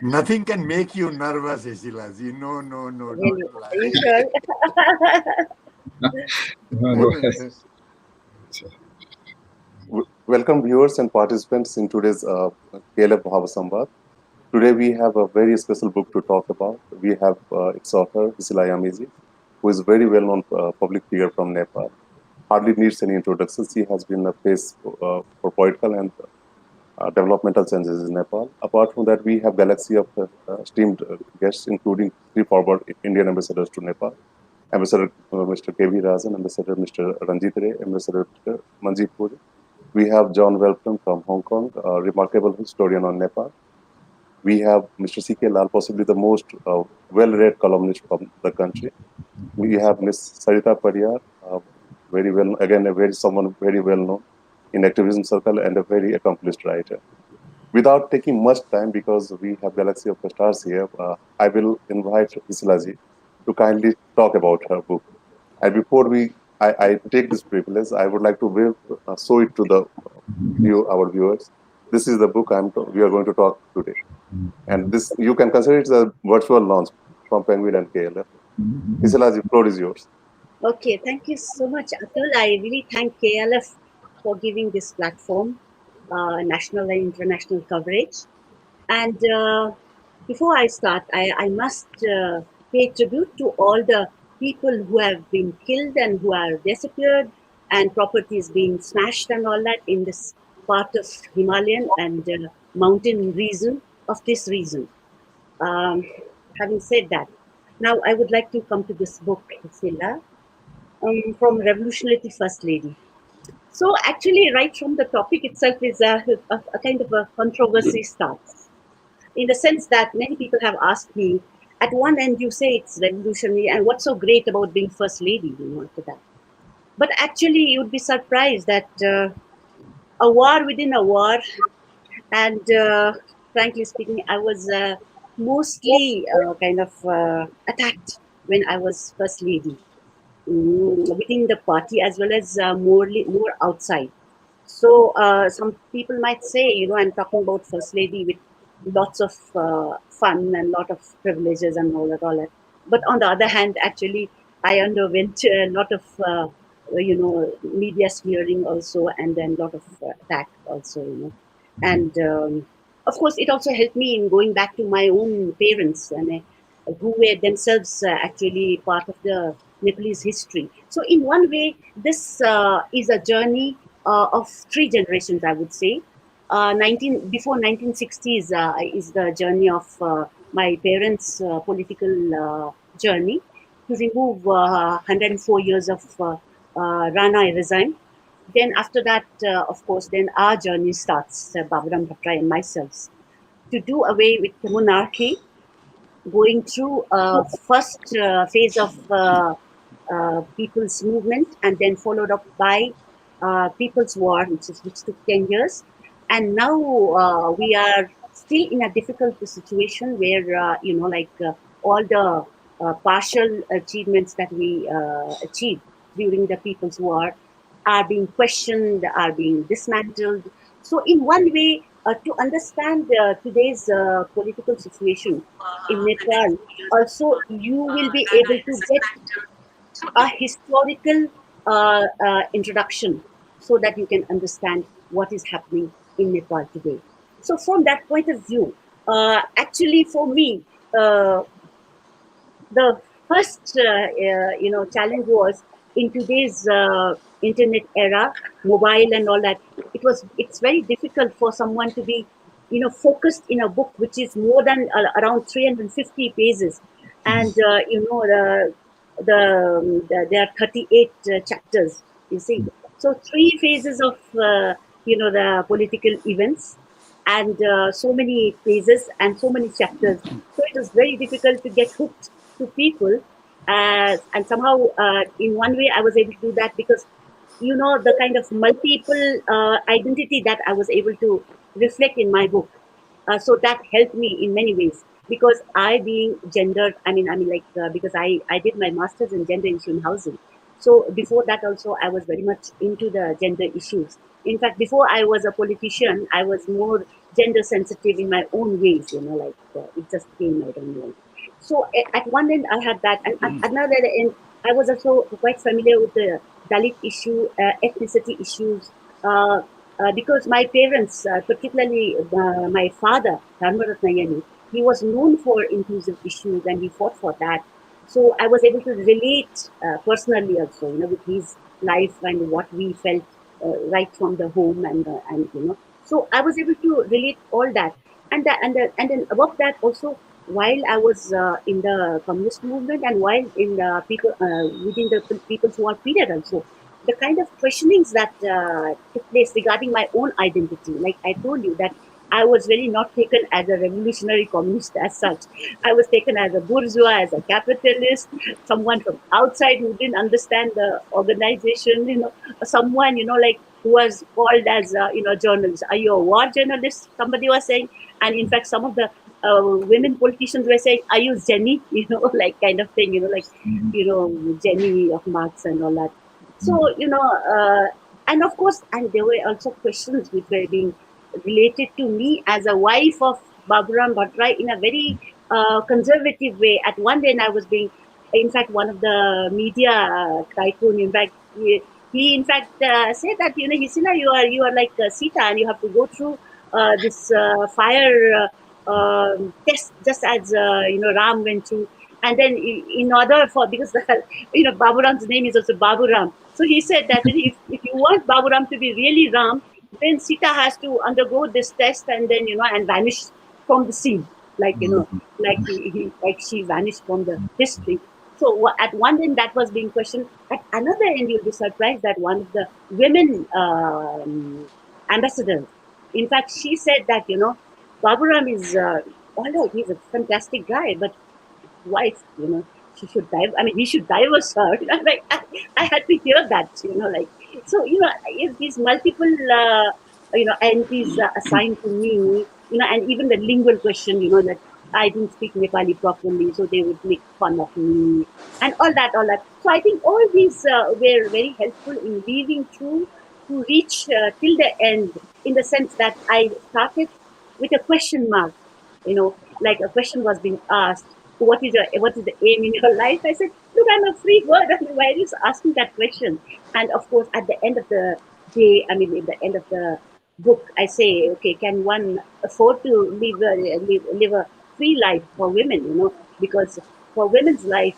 Nothing can make you nervous, Hisila. No, Really? don't Are you lie. sure? Welcome viewers and participants in today's KLF Bhava Samvad. Today we have a very special book to talk about. We have its author, Hisila, who is a very well-known public figure from Nepal. Hardly needs any introduction. She has been a face for political and developmental changes in Nepal. Apart from that, we have galaxy of esteemed guests, including three former Indian ambassadors to Nepal. Ambassador Mr. K.V. Rajan, Ambassador Mr. Ranjit Ray, Ambassador Mr. Manjeet Puri. We have John Welton from Hong Kong, a remarkable historian on Nepal. We have Mr. C.K. Lal, possibly the most well-read columnist from the country. We have Ms. Sarita Pariyar, very well, again, someone very well known in activism circle and a very accomplished writer. Without taking much time, because we have Galaxy of the Stars here, I will invite Isilaji to kindly talk about her book. And before I take this privilege, I would like to show it to our viewers. This is the book we are going to talk today. And this, you can consider it as a virtual launch from Penguin and KLF. Isilaji, the floor is yours. Okay, thank you so much, Atul. I really thank KLF for giving this platform, national and international coverage. And before I start, I must pay tribute to all the people who have been killed and who are disappeared, and properties being smashed and all that in this part of Himalayan and mountain region of this region. Um, Having said that, now I would like to come to this book, Hisila, from Revolutionary First Lady. So actually, right from the topic itself is a kind of a controversy starts, in the sense that many people have asked me, at one end you say it's revolutionary, and what's so great about being First Lady, after that. But actually, you'd be surprised that a war within a war, and frankly speaking, I was mostly kind of attacked when I was First Lady, within the party as well as more outside. So some people might say, I'm talking about First Lady with lots of fun and lot of privileges and all that. But on the other hand, actually, I underwent a lot of, media smearing also, and then a lot of attack also, And of course, it also helped me in going back to my own parents, and who were themselves actually part of the Nepalese history. So in one way, this is a journey of three generations, I would say. 19 before 1960s is the journey of my parents' political journey to remove 104 years of Rana regime. Then after that, of course, then our journey starts, Baburam Bhattrai and myself, to do away with the monarchy, going through first phase of people's movement, and then followed up by people's war, which took 10 years. And now we are still in a difficult situation where, all the partial achievements that we achieved during the people's war are being questioned, are being dismantled. So in one way, to understand today's political situation in Nepal, also you will be able to get a historical introduction, so that you can understand what is happening in Nepal today. So from that point of view, actually for me, the first challenge was, in today's internet era, mobile and all that, it's very difficult for someone to be focused in a book which is more than around 350 pages, and there are 38 chapters, you see. So three phases of the political events, and so many pages and so many chapters. So it was very difficult to get hooked to people. And somehow, in one way, I was able to do that because, the kind of multiple identity that I was able to reflect in my book. So that helped me in many ways, because I being gendered, because I did my master's in gender issue in housing. So before that also, I was very much into the gender issues. In fact, before I was a politician, I was more gender sensitive in my own ways, like it just came, I don't know. So at one end I had that, and at another end I was also quite familiar with the Dalit issue, ethnicity issues, because my parents, particularly my father, Dharmaratnayani, he was known for inclusive issues and he fought for that. So I was able to relate personally also, with his life and what we felt right from the home, and. So I was able to relate all that, and then above that also, while I was in the communist movement and while in the people within the People's War period also, the kind of questionings that took place regarding my own identity, like I told you that I was really not taken as a revolutionary communist as such. I was taken as a bourgeois, as a capitalist, someone from outside who didn't understand the organization, someone, like who was called as, journalist. Are you a war journalist? Somebody was saying. And in fact, some of the women politicians were saying, are you Jenny? Like kind of thing, like, Jenny of Marx and all that. So, and of course, and there were also questions which were being related to me as a wife of Baburam Bhattrai in a very conservative way. At one end, I was being, in fact, one of the media tycoon. In fact, he in fact said that, Hisila, you are like Sita, and you have to go through this fire test, just as Ram went through. And then in order for, because Baburam's name is also Baburam, so he said that if you want Baburam to be really Ram, then Sita has to undergo this test and then and vanish from the scene, like like like she vanished from the history. So at one end that was being questioned. At another end, you'll be surprised that one of the women ambassadors, in fact, she said that Baburam is, although he's a fantastic guy, but wife, she should dive. I mean, we should divorce her. Like I had to hear that, like so. If these multiple, entities assigned to me, and even the lingual question, that I didn't speak Nepali properly, so they would make fun of me, and all that, all that. So I think all these were very helpful in weaving through to reach till the end, in the sense that I started with a question mark, like a question was being asked, what is the aim in your life? I said, look, I'm a free bird. I mean, why are you asking that question? And of course, at the end of the day, I mean, in the end of the book, I say, okay, can one afford to live a free life for women? Because for women's life,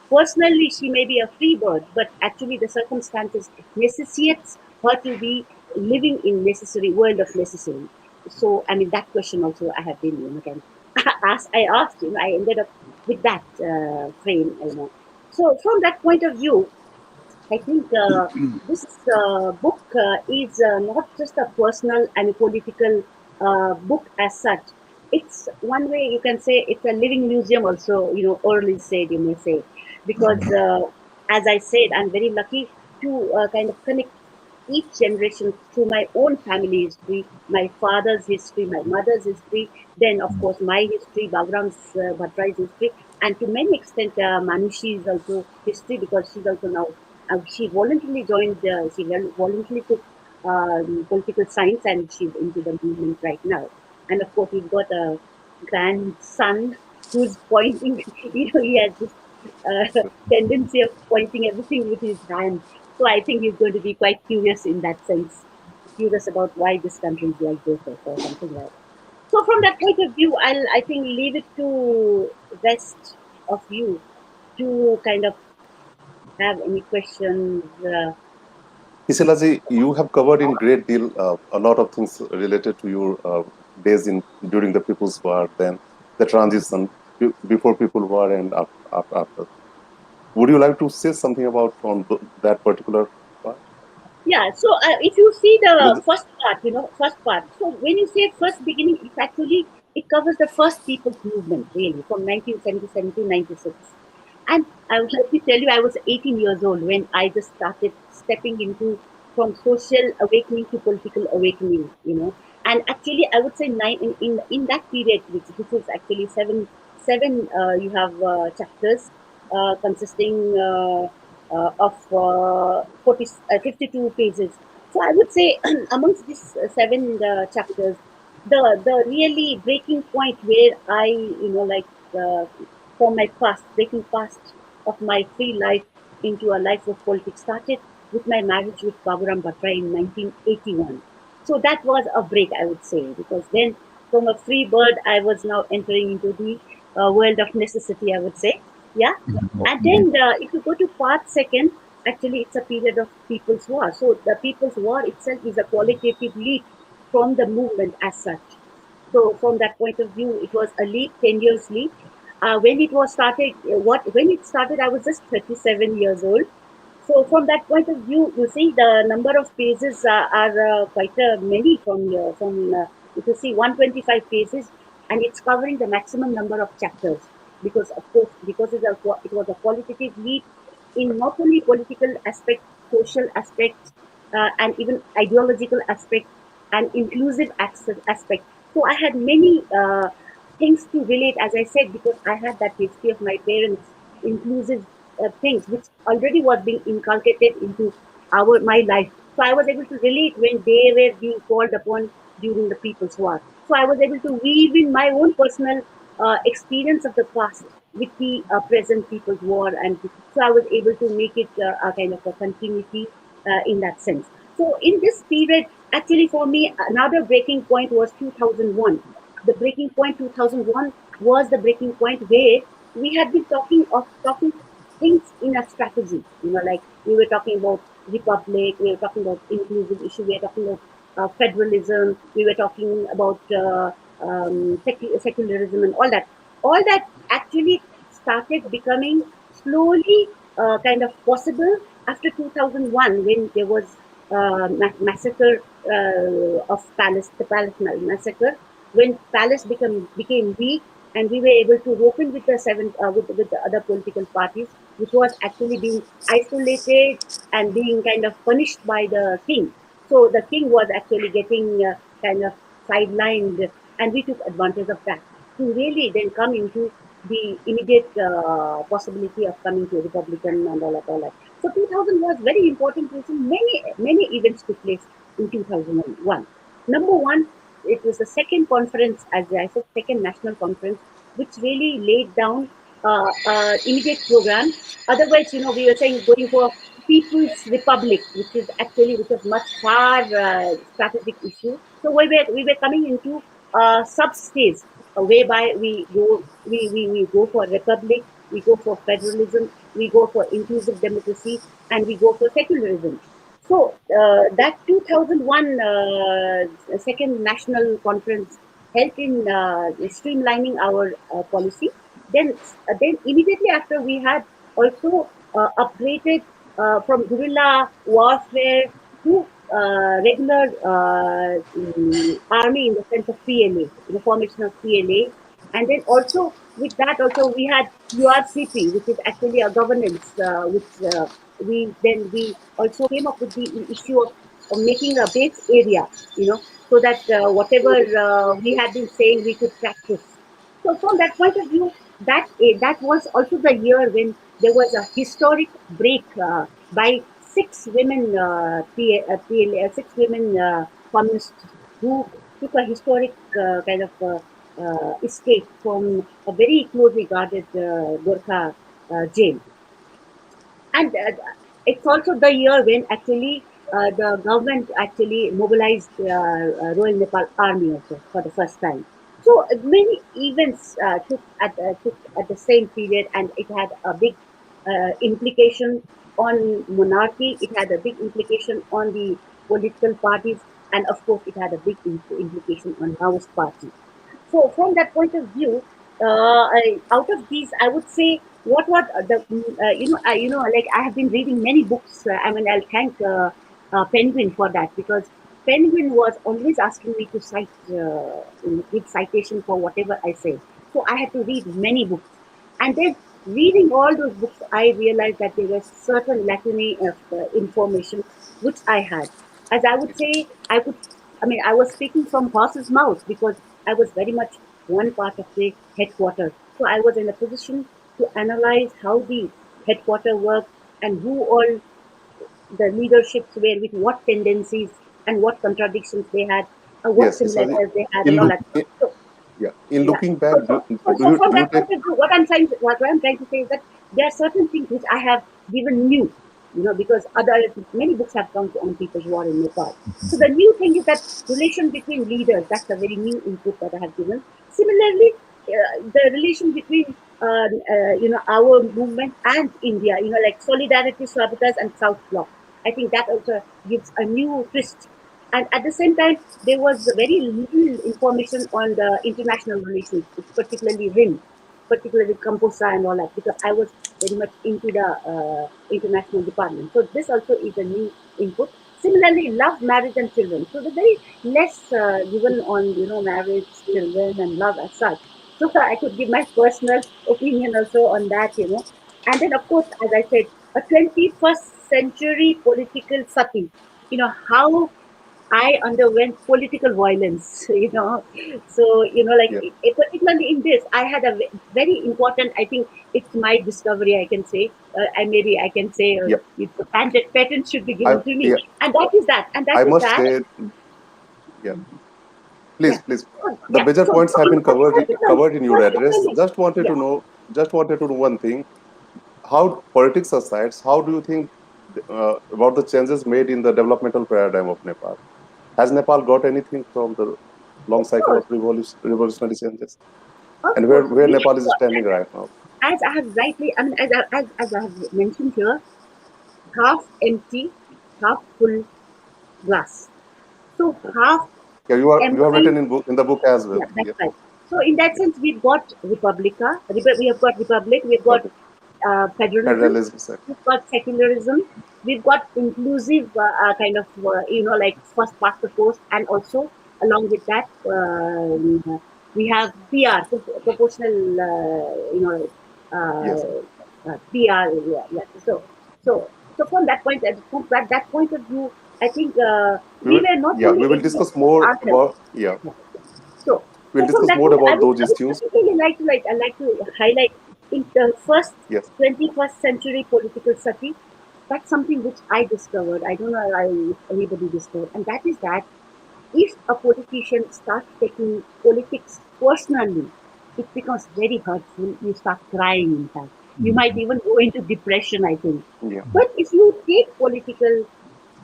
personally, she may be a free bird, but actually the circumstances necessitates her to be living in necessary world of necessary. So, I mean, that question also I have been, kind of I asked, I ended up with that frame, So from that point of view, I think this book is not just a personal and a political book as such. It's one way you can say it's a living museum also, orally said, you may say, because as I said, I'm very lucky to kind of connect each generation through my own family history, my father's history, my mother's history, then of course my history, Bavram's Bhattrai's history, and to many extent Manushi's also history, because she's also now, she voluntarily joined, she voluntarily took political science and she's into the movement right now. And of course we've got a grandson who's pointing, he has this tendency of pointing everything with his hand. So I think he's going to be quite curious in that sense, curious about why this country is like this or something like that. So from that point of view, I think leave it to rest of you to kind of have any questions. Isilaji, you have covered in great deal a lot of things related to your days in during the People's War, then the transition before People War and after. Would you like to say something about on that particular part? Yeah, so if you see the Because first part. So when you say first beginning, it's actually, it covers the first people's movement, really, from 1977 to 96. And I would like to tell you, I was 18 years old when I just started stepping into from social awakening to political awakening, And actually, I would say in that period, which is actually seven you have chapters consisting of 52 pages. So I would say amongst these seven chapters, the really breaking point where I, from my past, breaking past of my free life into a life of politics started with my marriage with Baburam Batra in 1981. So that was a break, I would say, because then from a free bird, I was now entering into the world of necessity, I would say. Yeah. And then if you go to part second, actually it's a period of People's War. So the People's War itself is a qualitative leap from the movement as such. So from that point of view, it was a leap, 10 years leap. When it was started, when it started, I was just 37 years old. So from that point of view, you see the number of pages are quite many from here. If you see 125 pages, and it's covering the maximum number of chapters because, of course, because it was a qualitative leap in not only political aspects, social aspects, and even ideological aspects and inclusive aspect. So I had many things to relate, as I said, because I had that history of my parents' inclusive things, which already was being inculcated into my life. So I was able to relate when they were being called upon during the People's War. So I was able to weave in my own personal experience of the past with the present People's War, and so I was able to make it a kind of a continuity in that sense. So in this period, actually for me, another breaking point was 2001. The breaking point 2001 was the breaking point where we had been talking things in a strategy. Like we were talking about republic, we were talking about inclusive issue, we were talking about federalism, we were talking about secularism and all that. All that actually started becoming slowly kind of possible after 2001 when there was massacre of Palace, the Palace massacre, when Palace became weak, and we were able to open with the with the other political parties, which was actually being isolated and being kind of punished by the king. So the king was actually getting kind of sidelined, and we took advantage of that to really then come into the immediate possibility of coming to Republican and all that. So 2000 was very important reason. Many events took place in 2001. Number one, it was the second conference, as I said, second national conference, which really laid down immediate program. Otherwise, we were saying going for People's Republic, which is much far strategic issue. So we were coming into sub stage whereby we go for republic, we go for federalism, we go for inclusive democracy, and we go for secularism. So that 2001 second national conference helped in streamlining our policy. Then immediately after we had also upgraded from guerrilla warfare to regular army in the sense of PLA, in the formation of PLA. And then also with that also we had URCP, which is actually a governance, which we also came up with the issue of making a base area, so that whatever we had been saying we could practice. So from that point of view, that was also the year when there was a historic break by six women, six women communists who took a historic kind of escape from a very closely guarded Gorkha jail. And it's also the year when actually the government actually mobilized Royal Nepal Army also for the first time. So many events took at the same period, and it had a big implication on monarchy. It had a big implication on the political parties, and of course, it had a big implication on Maoist party. So from that point of view, out of these, I would say what the like I have been reading many books. I mean, I'll thank Penguin for that, because Penguin was always asking me to cite give citation for whatever I say. So I had to read many books, and then reading all those books, I realized that there were certain lacunae of information which I had. As I would say, I was speaking from horse's mouth because I was very much one part of the headquarters. So I was in a position to analyze how the headquarter worked and who all the leaderships were, with what tendencies and what contradictions they had. what Yes, Hisila, similarities they had in and all look, that. So, yeah, in yeah. looking back, So from do you that take? point of view, what I'm trying to say is that there are certain things which I have given new, because many books have come on people who are in Nepal. So the new thing is that relation between leaders, that's a very new input that I have given. Similarly, the relation between our movement and India, like Solidarity Sabotage and South Bloc. I think that also gives a new twist. And at the same time, there was very little information on the international relations, particularly RIM, particularly Composa and all that, because I was very much into the international department. So this also is a new input. Similarly, love, marriage, and children. So the very less given on marriage, children, and love as such. So I could give my personal opinion also on that. And then of course, as I said, a 21st century political sati. How I underwent political violence, So, like, Yeah, particularly in this, I had a very important, I think it's my discovery, I can say, and maybe I can say yeah, it's a patent should be I given to me. yeah, And that is that. And that I is must that. say, yeah. Yeah. Please. So, The yeah. major So, points have been covered in your address. particularly, yeah. Just wanted to know one thing. How politics aside, how do you think about the changes made in the developmental paradigm of Nepal? Has Nepal got anything from the long Of cycle of course, revolutionary changes? of And course. where We Nepal have is standing right now? as I have rightly, I mean, as I have mentioned here, half empty, half full glass. So Okay. half Yeah, you have empty. written in the book as well. Yeah, that's Yeah, right. So in that yeah. sense, we've got we have got Republic, we've got Republic, federalism, federalism, sir. we've got secularism, we've got inclusive kind of, like first past the post, and also along with that, we have PR, proportional, Yes. PR. Yeah, yeah. So from that that point of view, I think we were not We only will able to discuss more ourselves. about, yeah, So, we'll so from discuss that more point, about those I would issues. particularly like to highlight in the first Yes. 21st century political sati. That's something which I discovered. I don't know if anybody discovered, and that is that if a politician starts taking politics personally, it becomes very hurtful. You start crying, in fact. You might even go into depression, I think. Yeah. But if you take political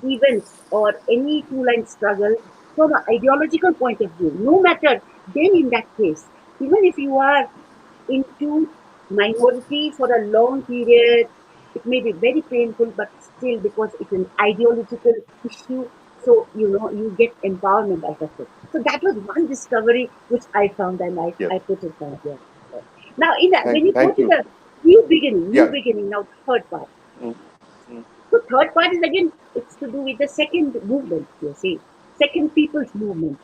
events or any two-line struggle from an ideological point of view, no matter, then in that case, even if you are into minority for a long period, it may be very painful, but still because it's an ideological issue, so you get empowerment out of it. So that was one discovery which I found, and Yes. I put it down here. Now, in that, when you go Thank to you. the new Yeah. beginning, now the third part. Mm, mm, So third part is again, it's to do with the second movement, you see, second people's movement.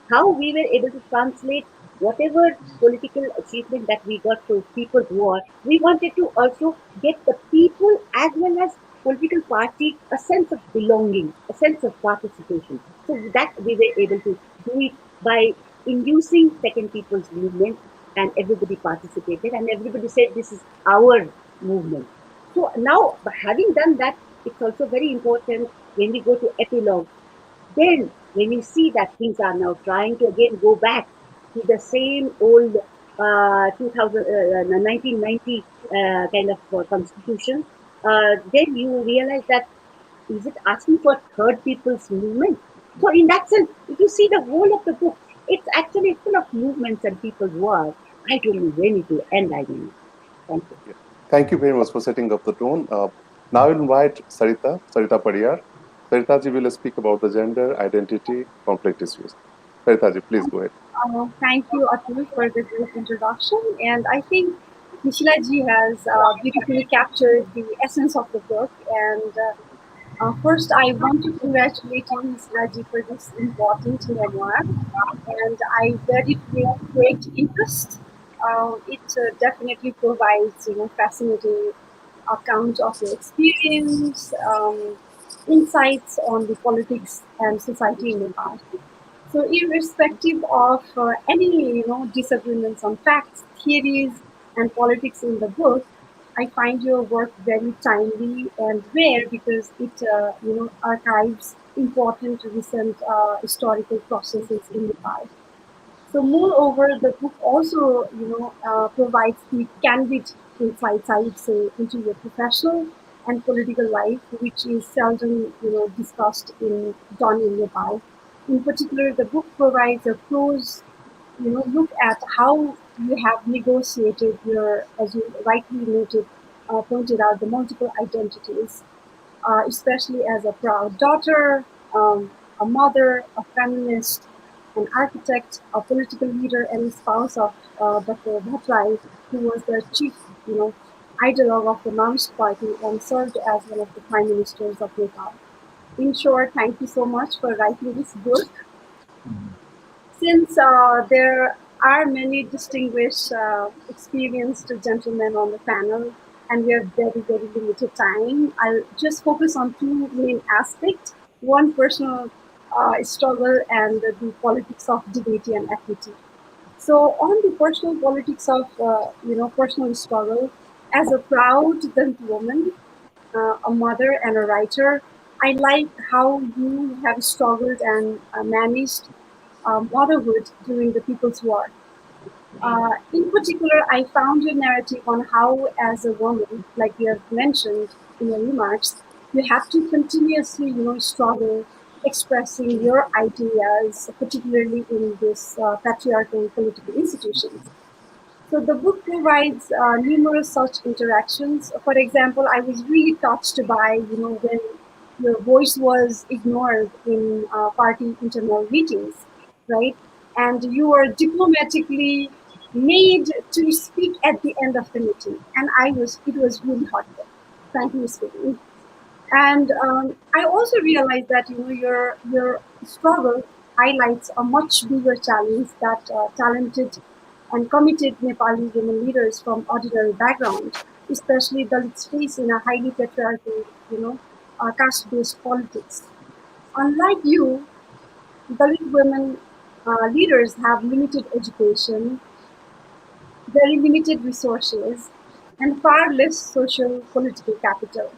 How we were able to translate whatever political achievement that we got through people's war. We wanted to also get the people as well as political party a sense of belonging, a sense of participation. So that we were able to do it by inducing second people's movement, and everybody participated, and everybody said this is our movement. So now, having done that, it's also very important when we go to epilogue. Then, when we see that things are now trying to again go back to the same old 1990 kind of constitution, then you realize that is it asking for third people's movement? So, in that sense, if you see the whole of the book, it's actually full of movements and people who are. I don't know when it will end. I don't know. Thank you. yeah. Thank you very much for setting up the tone. Now I'll invite Sarita Pariyar. Sarita ji will speak about the gender, identity, conflict issues. Sarita ji, please go ahead. Thank you, Atul, for the great introduction. And I think Hisila ji has beautifully captured the essence of the book. And first, I want to congratulate you, Hisila ji, for this important memoir. And I read it with great interest. It definitely provides, fascinating account of your experience, insights on the politics and society in Nepal. So, irrespective of any disagreements on facts, theories, and politics in the book, I find your work very timely and rare because it archives important recent historical processes in Nepal. So, moreover, the book also, provides the candid insights, I would say, into your professional and political life, which is seldom, discussed in done in Nepal. In particular, the book provides a close, look at how you have negotiated your, as you rightly noted, pointed out, the multiple identities, especially as a proud daughter, a mother, a feminist, an architect, a political leader, and spouse of Dr. Bhattarai, who was the chief, ideologue of the Maoist Party and served as one of the prime ministers of Nepal. In short, thank you so much for writing this book. Since there are many distinguished, experienced gentlemen on the panel, and we have very, very limited time, I'll just focus on two main aspects: one, personal struggle, and the politics of dignity and equity. So, on the personal politics of, personal struggle, as a proud Dalit woman, a mother, and a writer, I like how you have struggled and managed motherhood during the People's War. In particular, I found your narrative on how, as a woman, like you have mentioned in your remarks, you have to continuously, struggle expressing your ideas, particularly in this patriarchal political institutions. So the book provides numerous such interactions. For example, I was really touched by, when your voice was ignored in party internal meetings, right? And you were diplomatically made to speak at the end of the meeting. And it was really heartfelt, frankly speaking. And I also realized that, your struggle highlights a much bigger challenge that talented and committed Nepali women leaders from ordinary background, especially Dalits, face in a highly patriarchal, caste-based politics. Unlike you, Dalit women leaders have limited education, very limited resources, and far less social political capital.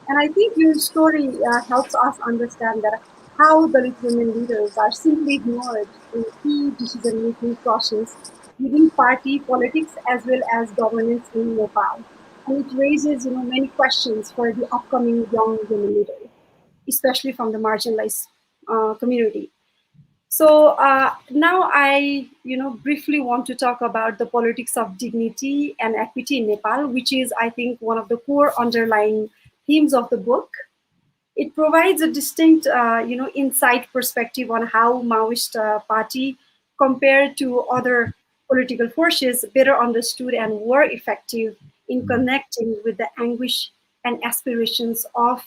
And I think your story helps us understand that how Dalit women leaders are simply ignored in key decision-making process within party politics as well as governance in Nepal. And it raises, many questions for the upcoming young women leaders, especially from the marginalized community. So now I, briefly want to talk about the politics of dignity and equity in Nepal, which is, I think, one of the core underlying themes of the book. It provides a distinct, insight perspective on how Maoist party, compared to other political forces, better understood and were effective in connecting with the anguish and aspirations of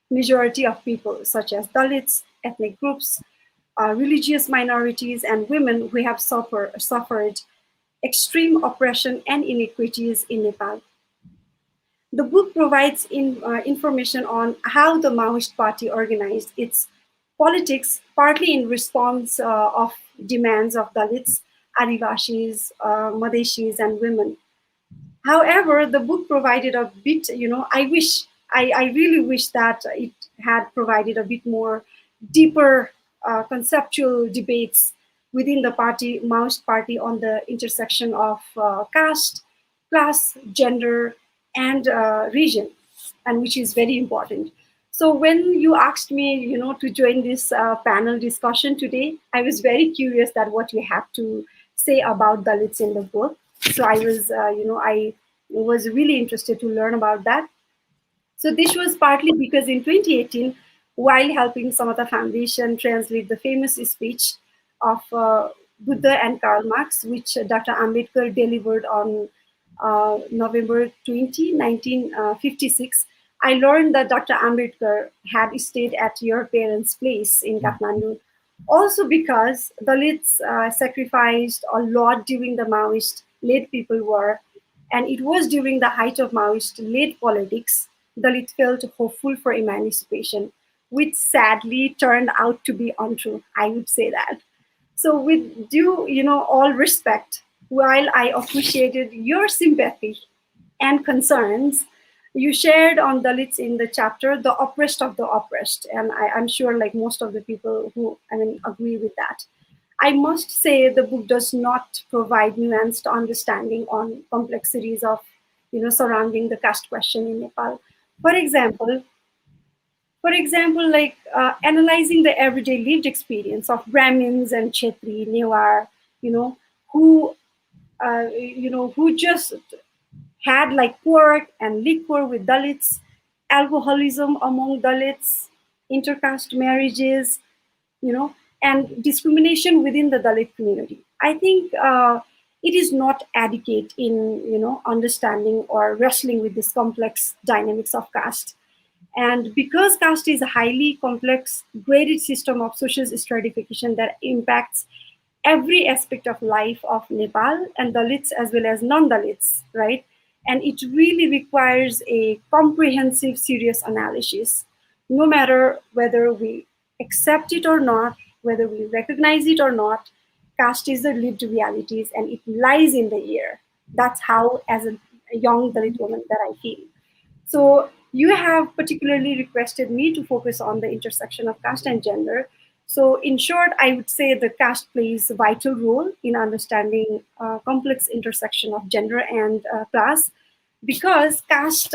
majority of people, such as Dalits, ethnic groups, religious minorities, and women who have suffered extreme oppression and inequities in Nepal. The book provides information on how the Maoist party organized its politics, partly in response of demands of Dalits, Adivashis, Madeshis, and women. However, the book provided a bit, I really wish that it had provided a bit more deeper conceptual debates within the party, Maoist party, on the intersection of caste, class, gender, and region, and which is very important. So when you asked me, to join this panel discussion today, I was very curious that what you have to say about Dalits in the book. So I was really interested to learn about that. So this was partly because in 2018, while helping Samata Foundation translate the famous speech of Buddha and Karl Marx, which Dr. Ambedkar delivered on November 20, 1956, I learned that Dr. Ambedkar had stayed at your parents' place in Kathmandu. Also because Dalits sacrificed a lot during the Maoist-led People War, and it was during the height of Maoist-led politics, Dalit felt hopeful for emancipation, which sadly turned out to be untrue. I would say that. So, with due, all respect, while I appreciated your sympathy and concerns, You shared on Dalits in the chapter, the oppressed of the oppressed, and I'm sure like most of the people who agree with that. I must say the book does not provide nuanced understanding on complexities of surrounding the caste question in Nepal. For example, like analyzing the everyday lived experience of Brahmins and Kshetri, Newar, you know, who who just had like pork and liquor with Dalits, alcoholism among Dalits, intercaste marriages, and discrimination within the Dalit community. I think it is not adequate in understanding or wrestling with this complex dynamics of caste. And because caste is a highly complex, graded system of social stratification that impacts every aspect of life of Nepal and Dalits as well as non-Dalits, right? And it really requires a comprehensive, serious analysis, no matter whether we accept it or not, whether we recognize it or not. Caste is the lived realities and it lies in the air. That's how, as a young Dalit woman, that I feel. So you have particularly requested me to focus on the intersection of caste and gender. So in short, I would say the caste plays a vital role in understanding complex intersection of gender and class, because caste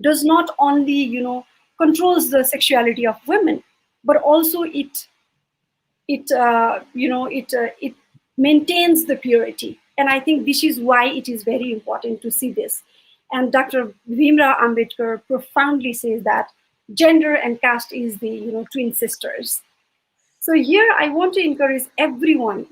does not only controls the sexuality of women, but also it maintains the purity. And I think this is why it is very important to see this. And Dr. Bhimrao Ambedkar profoundly says that gender and caste is the twin sisters. So here I want to encourage everyone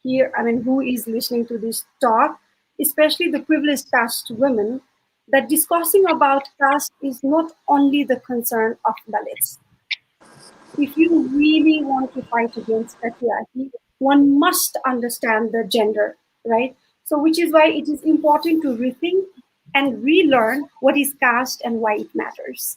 here, who is listening to this talk, especially the privileged caste women, that discussing about caste is not only the concern of Dalits. If you really want to fight against patriarchy, one must understand the gender, right? So, which is why it is important to rethink and relearn what is caste and why it matters.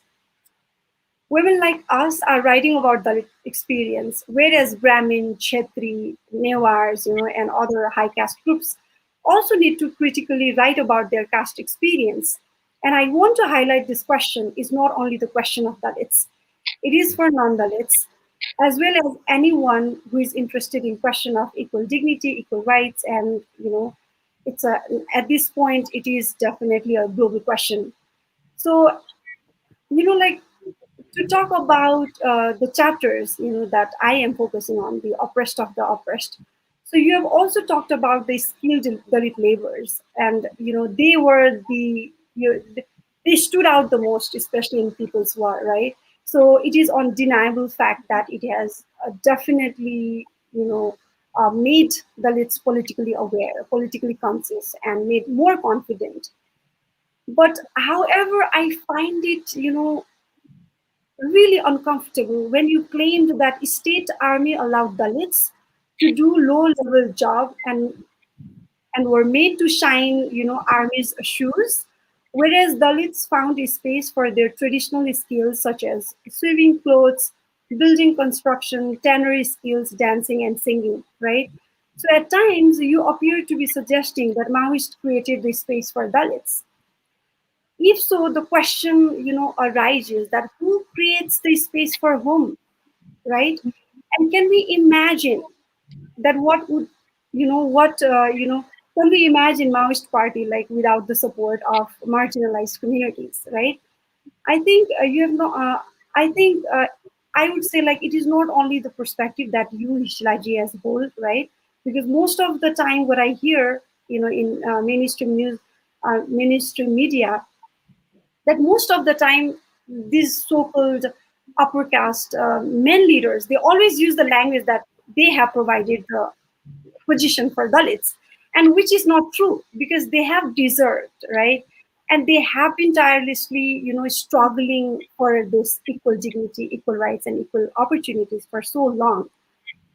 Women like us are writing about the experience, whereas Brahmin, Kshetri, Newars, and other high caste groups also need to critically write about their caste experience. And I want to highlight this question is not only the question of Dalits, it is for non-Dalits, as well as anyone who is interested in question of equal dignity, equal rights, and it's a at this point it is definitely a global question. So like to talk about the chapters that I am focusing on, the oppressed of the oppressed. So you have also talked about the skilled Dalit laborers, and they were they stood out the most, especially in People's War, right? So it is undeniable fact that it has definitely made Dalits politically aware, politically conscious, and made more confident. But however, I find it really uncomfortable when you claimed that state army allowed Dalits to do low level job and were made to shine army's shoes, whereas Dalits found a space for their traditional skills such as sewing clothes, building construction, tannery skills, dancing and singing, right? So at times you appear to be suggesting that Maoists created the space for Dalits. If so, the question arises that who creates the space for whom, right? And can we imagine that what would can we imagine Maoist party like without the support of marginalized communities, right? I think you have no I think I would say like it is not only the perspective that you Hishilaji as hold, right? Because most of the time what I hear in mainstream news, mainstream media, that most of the time these so-called upper caste men leaders, they always use the language that they have provided the position for Dalits, and which is not true because they have deserved, right? And they have been tirelessly struggling for this equal dignity, equal rights and equal opportunities for so long.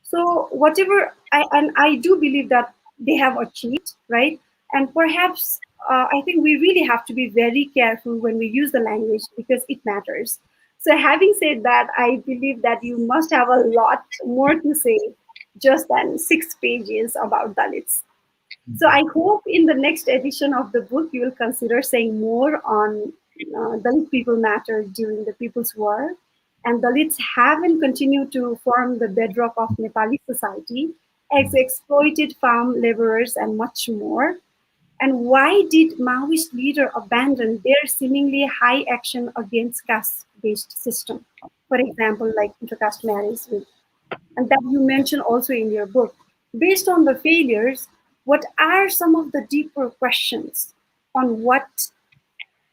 So whatever I do believe that they have achieved, right? And perhaps I think we really have to be very careful when we use the language because it matters. So having said that, I believe that you must have a lot more to say just than 6 pages about Dalits. So I hope in the next edition of the book you will consider saying more on Dalit people matter during the People's War. And Dalits have and continue to form the bedrock of Nepali society as exploited farm laborers and much more. And why did Maoist leader abandon their seemingly high action against caste-based system? For example, like intercaste marriage with, and that you mention also in your book. Based on the failures, what are some of the deeper questions on what,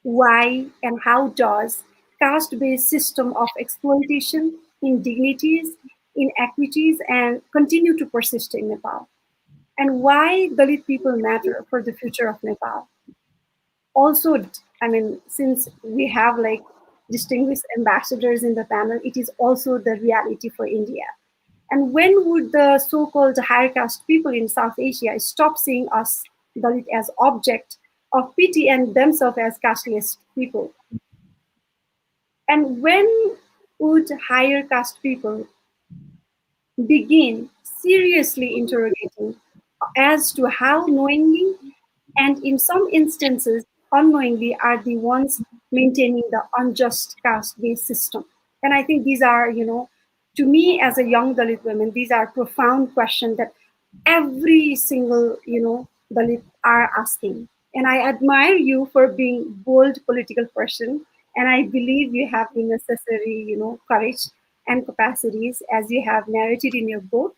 why, and how does caste-based system of exploitation, indignities, inequities, and continue to persist in Nepal? And why Dalit people matter for the future of Nepal? Also, I mean, since we have like distinguished ambassadors in the panel, it is also the reality for India. And when would the so-called higher caste people in South Asia stop seeing us Dalit as object of pity and themselves as casteless people? And when would higher caste people begin seriously interrogating as to how knowingly and in some instances unknowingly are the ones maintaining the unjust caste-based system? And I think these are, to me as a young Dalit woman, these are profound questions that every single, Dalit are asking. And I admire you for being bold political person. And I believe you have the necessary, courage and capacities as you have narrated in your book,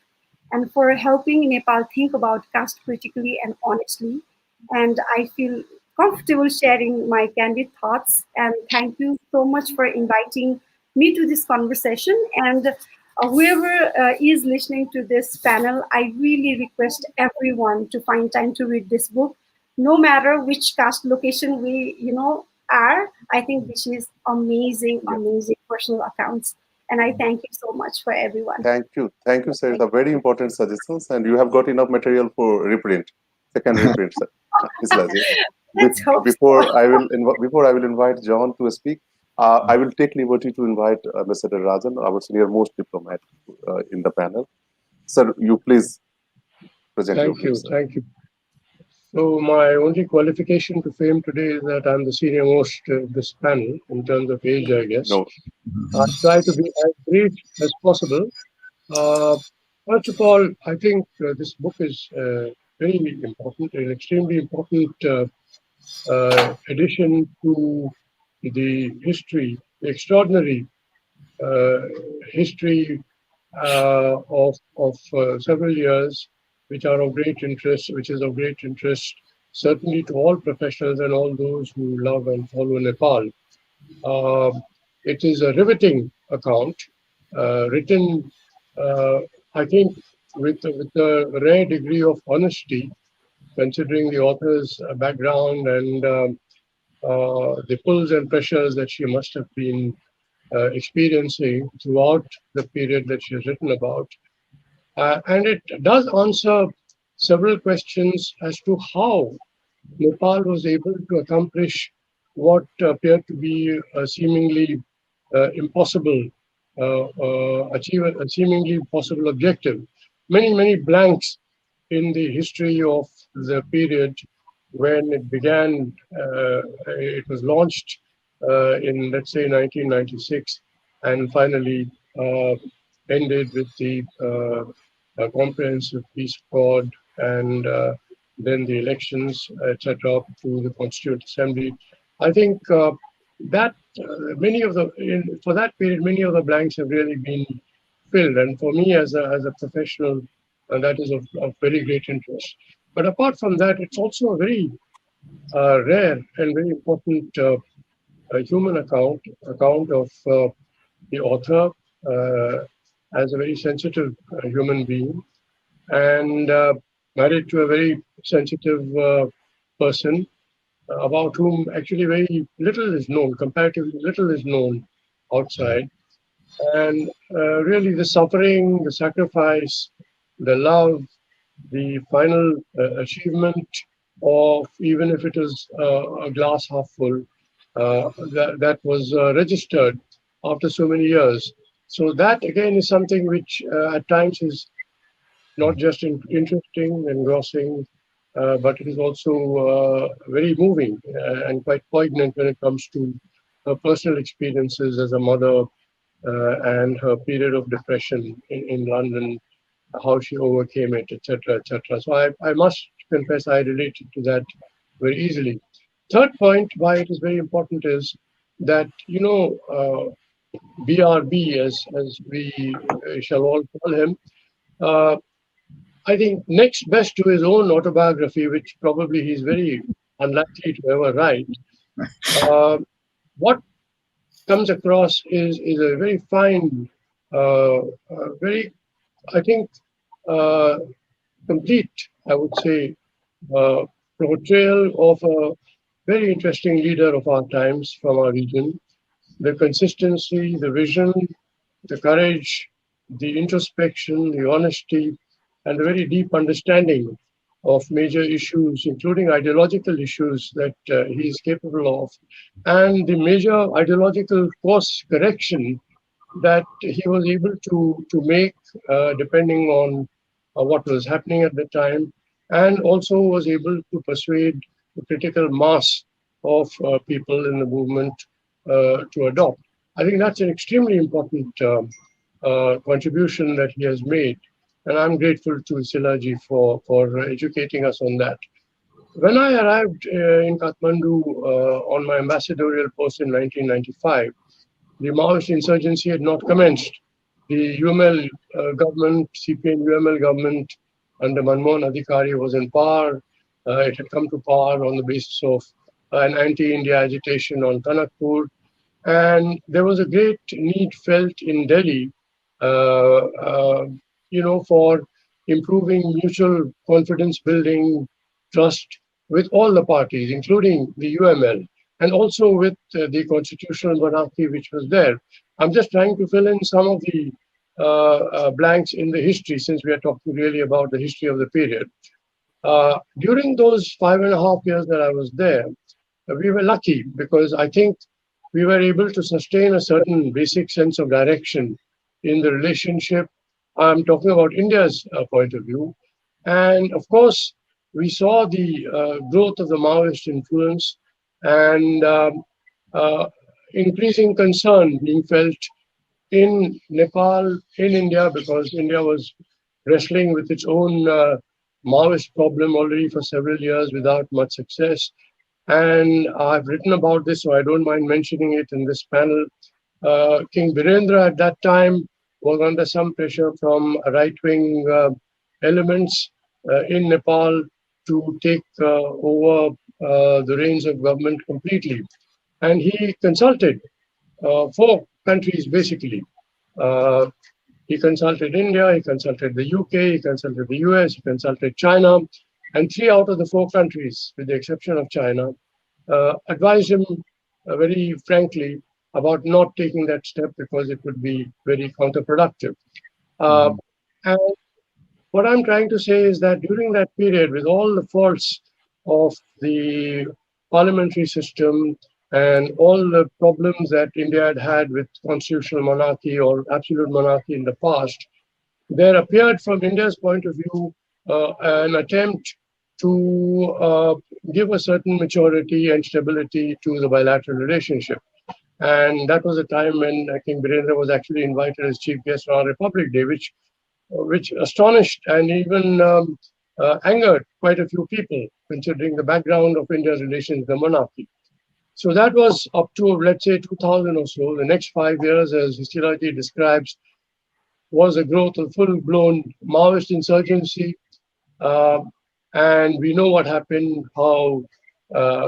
and for helping Nepal think about caste critically and honestly. And I feel comfortable sharing my candid thoughts. And thank you so much for inviting me to this conversation. And whoever is listening to this panel, I really request everyone to find time to read this book, no matter which caste location we, are. I think this is amazing, Yeah. amazing personal accounts. And I thank you so much for everyone. Thank you, sir. The very important suggestions, and you have got enough material for reprint, second reprint, sir. Hisila ji. Let's hope Before so. I will invite John to speak, I will take liberty to invite Ambassador Rajan, our senior most diplomat in the panel. Sir, you please present your views. Sir. Thank you. So my only qualification to fame today is that I'm the senior most of this panel in terms of age, I guess. No. I'll try to be as brief as possible. First of all, I think this book is very important, an extremely important addition to the history, the extraordinary history of several years, which are of great interest, which is of great interest certainly to all professionals and all those who love and follow Nepal. It is a riveting account, written, I think, with a rare degree of honesty, considering the author's background and the pulls and pressures that she must have been experiencing throughout the period that she has written about. And it does answer several questions as to how Nepal was able to accomplish what appeared to be a seemingly impossible, achieve a seemingly impossible objective. Many blanks in the history of the period when it began. It was launched in, let's say, 1996, and finally ended with the comprehensive peace accord and then the elections, etc., to the Constituent Assembly. I think that for that period, many of the blanks have really been filled, and for me as a professional, that is of very great interest. But apart from that, it's also a very rare and very important human account of the author as a very sensitive human being, and married to a very sensitive person about whom actually very little is known, comparatively little is known outside. And really the suffering, the sacrifice, the love, the final achievement of, even if it is a glass half full, that was registered after so many years. So that again is something which at times is not just interesting, engrossing, but it is also very moving and quite poignant when it comes to her personal experiences as a mother and her period of depression in London, how she overcame it, etc., etc. So I must confess I related to that very easily. Third point, why it is very important is that, BRB, as we shall all call him, uh, I think next best to his own autobiography, which probably he's very unlikely to ever write, uh, what comes across is a very fine, very, I think, uh, complete, I would say, uh, portrayal of a very interesting leader of our times from our region. The consistency, the vision, the courage, the introspection, the honesty, and the very deep understanding of major issues, including ideological issues that he is capable of, and the major ideological course correction that he was able to make depending on what was happening at the time, and also was able to persuade the critical mass of people in the movement to adopt. I think that's an extremely important contribution that he has made, and I'm grateful to Silaji for educating us on that. When I arrived in Kathmandu on my ambassadorial post in 1995, the Maoist insurgency had not commenced. The UML government, CPN UML government under Manmohan Adhikari was in power. It had come to power on the basis of an anti-India agitation on Kanakpur. And there was a great need felt in Delhi, uh, uh, for improving mutual confidence building, trust with all the parties, including the UML, and also with the constitutional monarchy which was there. I'm just trying to fill in some of the blanks in the history, since we are talking really about the history of the period. During those 5.5 years that I was there, we were lucky because I think we were able to sustain a certain basic sense of direction in the relationship. I'm talking about India's point of view. And of course, we saw the growth of the Maoist influence and uh, increasing concern being felt in Nepal, in India, because India was wrestling with its own Maoist problem already for several years without much success. And I've written about this, so I don't mind mentioning it in this panel. King Birendra at that time was under some pressure from right-wing elements in Nepal to take over the reins of government completely. And he consulted four countries basically. Uh, he consulted India, he consulted the UK, he consulted the US, he consulted China, and 3 out of the 4 countries, with the exception of China, advised him very frankly about not taking that step because it would be very counterproductive. And what I'm trying to say is that during that period, with all the faults of the parliamentary system and all the problems that India had had with constitutional monarchy or absolute monarchy in the past, there appeared from India's point of view an attempt to give a certain maturity and stability to the bilateral relationship. And that was a time when King Birendra was actually invited as chief guest on Republic Day, which astonished and even angered quite a few people, considering the background of India's relations with the monarchy. So that was up to, let's say, 2000 or so. The next 5 years, as Hisila describes, was a growth of full-blown Maoist insurgency. Uh, and we know what happened, how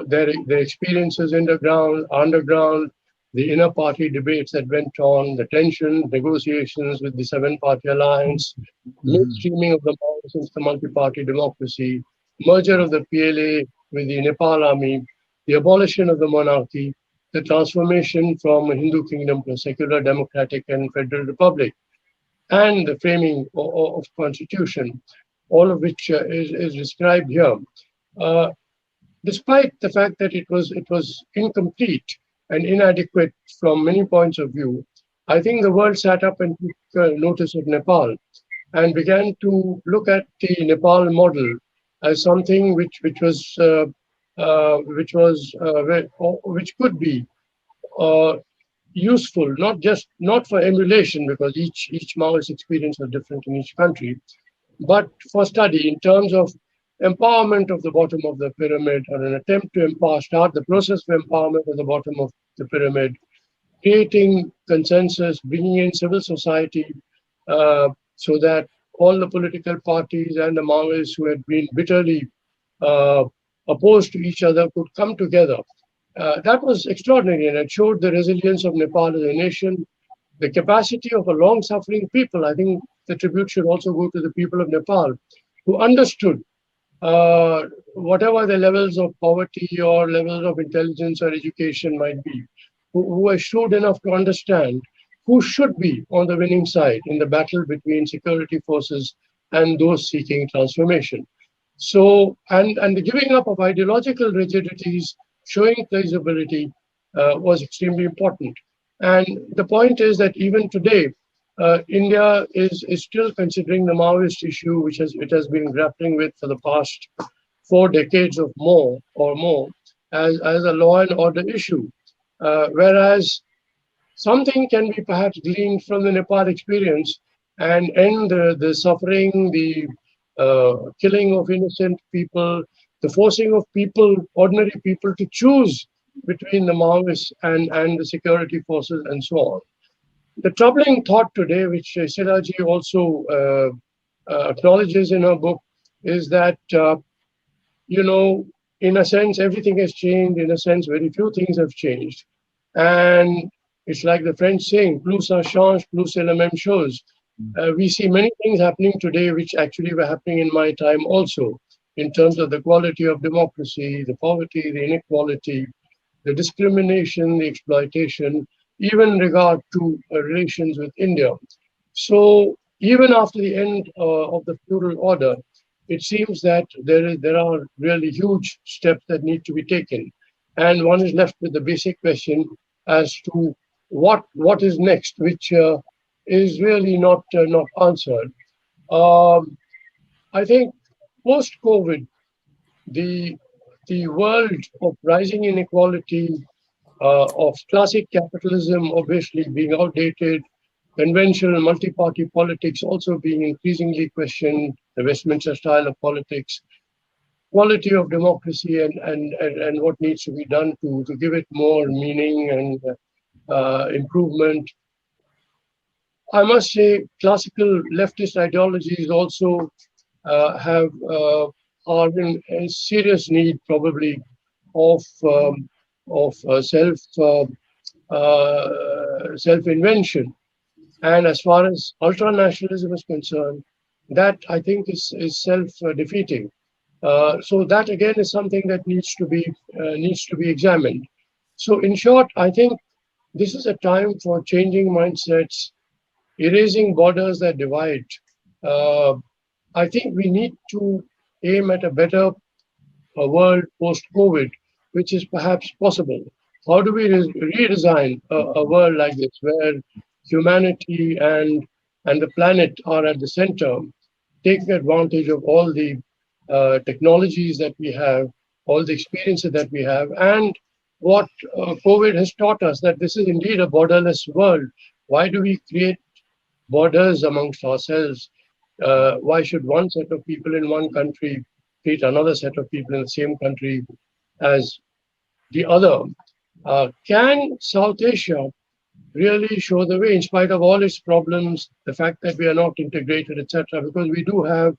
their experiences underground, the inner party debates that went on, the tension, negotiations with the seven-party alliance, mainstreaming of the Maoists into the multi-party democracy, merger of the PLA with the Nepal army, the abolition of the monarchy, the transformation from a Hindu kingdom to a secular, democratic, and federal republic, and the framing of constitution, all of which is described here. Uh, Despite the fact that it was incomplete and inadequate from many points of view, I think the world sat up and took notice of Nepal and began to look at the Nepal model as something which which could be uh, useful, not for emulation, because each Maoist experience is different in each country, but for study in terms of empowerment of the bottom of the pyramid, or an attempt to start the process of empowerment at the bottom of the pyramid, creating consensus, bringing in civil society, so that all the political parties and the Maoists who had been bitterly uh, opposed to each other could come together. That was extraordinary, and it showed the resilience of Nepal as a nation, the capacity of a long-suffering people. I think the tribute should also go to the people of Nepal, who understood, uh, whatever the levels of poverty or levels of intelligence or education might be, who are shrewd enough to understand who should be on the winning side in the battle between security forces and those seeking transformation. So, and the giving up of ideological rigidities, showing feasibility, was extremely important. And the point is that even today, India is still considering the Maoist issue, which it has been grappling with for the past 4 decades or more, as a law and order issue. Whereas something can be perhaps gleaned from the Nepal experience and end the suffering, the killing of innocent people, the forcing of people, ordinary people, to choose between the Maoists and the security forces and so on. The troubling thought today, which Hisila ji also acknowledges in her book, is that, you know, in a sense, everything has changed. In a sense, very few things have changed. And it's like the French saying, plus ça change, plus c'est la même chose. We see many things happening today which actually were happening in my time also, in terms of the quality of democracy, the poverty, the inequality, the discrimination, the exploitation, even in regard to relations with India. So even after the end of the feudal order, it seems that there are really huge steps that need to be taken. And one is left with the basic question as to what is next, which is really not answered. Um, I think post-COVID, the the world of rising inequality, of classic capitalism obviously being outdated, conventional multi-party politics also being increasingly questioned, the Westminster style of politics, quality of democracy, and what needs to be done to give it more meaning and improvement. I must say, classical leftist ideologies also are in a serious need, probably, of self invention. And as far as ultranationalism is concerned, that I think is self defeating. So that again is something that needs to be examined. So in short, I think this is a time for changing mindsets, erasing borders that divide. Uh, I think we need to aim at a better world post-COVID, which is perhaps possible. How do we redesign a world like this, where humanity and the planet are at the center, taking advantage of all the technologies that we have, all the experiences that we have, and what COVID has taught us, that this is indeed a borderless world. Why do we create borders amongst ourselves? Why should one set of people in one country treat another set of people in the same country as the other? Can South Asia really show the way, in spite of all its problems, the fact that we are not integrated, etc.? Because we do have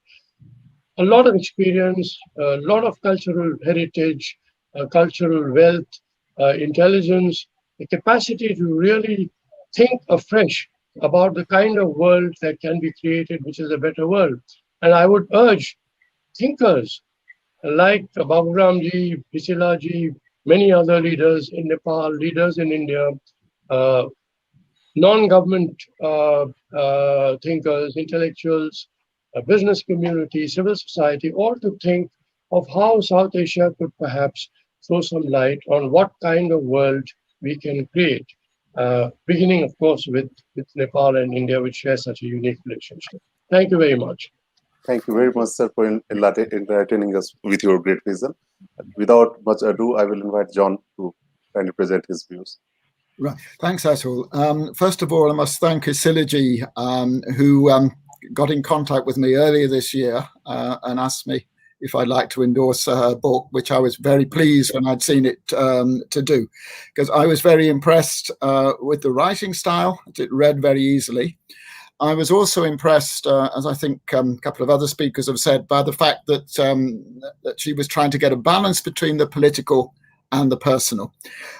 a lot of experience, a lot of cultural heritage, cultural wealth, intelligence, the capacity to really think afresh about the kind of world that can be created, which is a better world. And I would urge thinkers like Baburam ji, Hisila ji, many other leaders in Nepal, leaders in India, uh, non-government thinkers, intellectuals, business community, civil society, all to think of how South Asia could perhaps throw some light on what kind of world we can create. Beginning, of course, with Nepal and India, which share such a unique relationship. Thank you very much. Thank you very much, sir, for enlightening us with your great vision. Without much ado, I will invite John to kindly present his views. Right. Thanks, Atul. First of all, I must thank Hisila ji, who got in contact with me earlier this year and asked me if I'd like to endorse her book, which I was very pleased when I'd seen it to do, because I was very impressed with the writing style. It read very easily. I was also impressed, as I think a couple of other speakers have said, by the fact that that she was trying to get a balance between the political and the personal.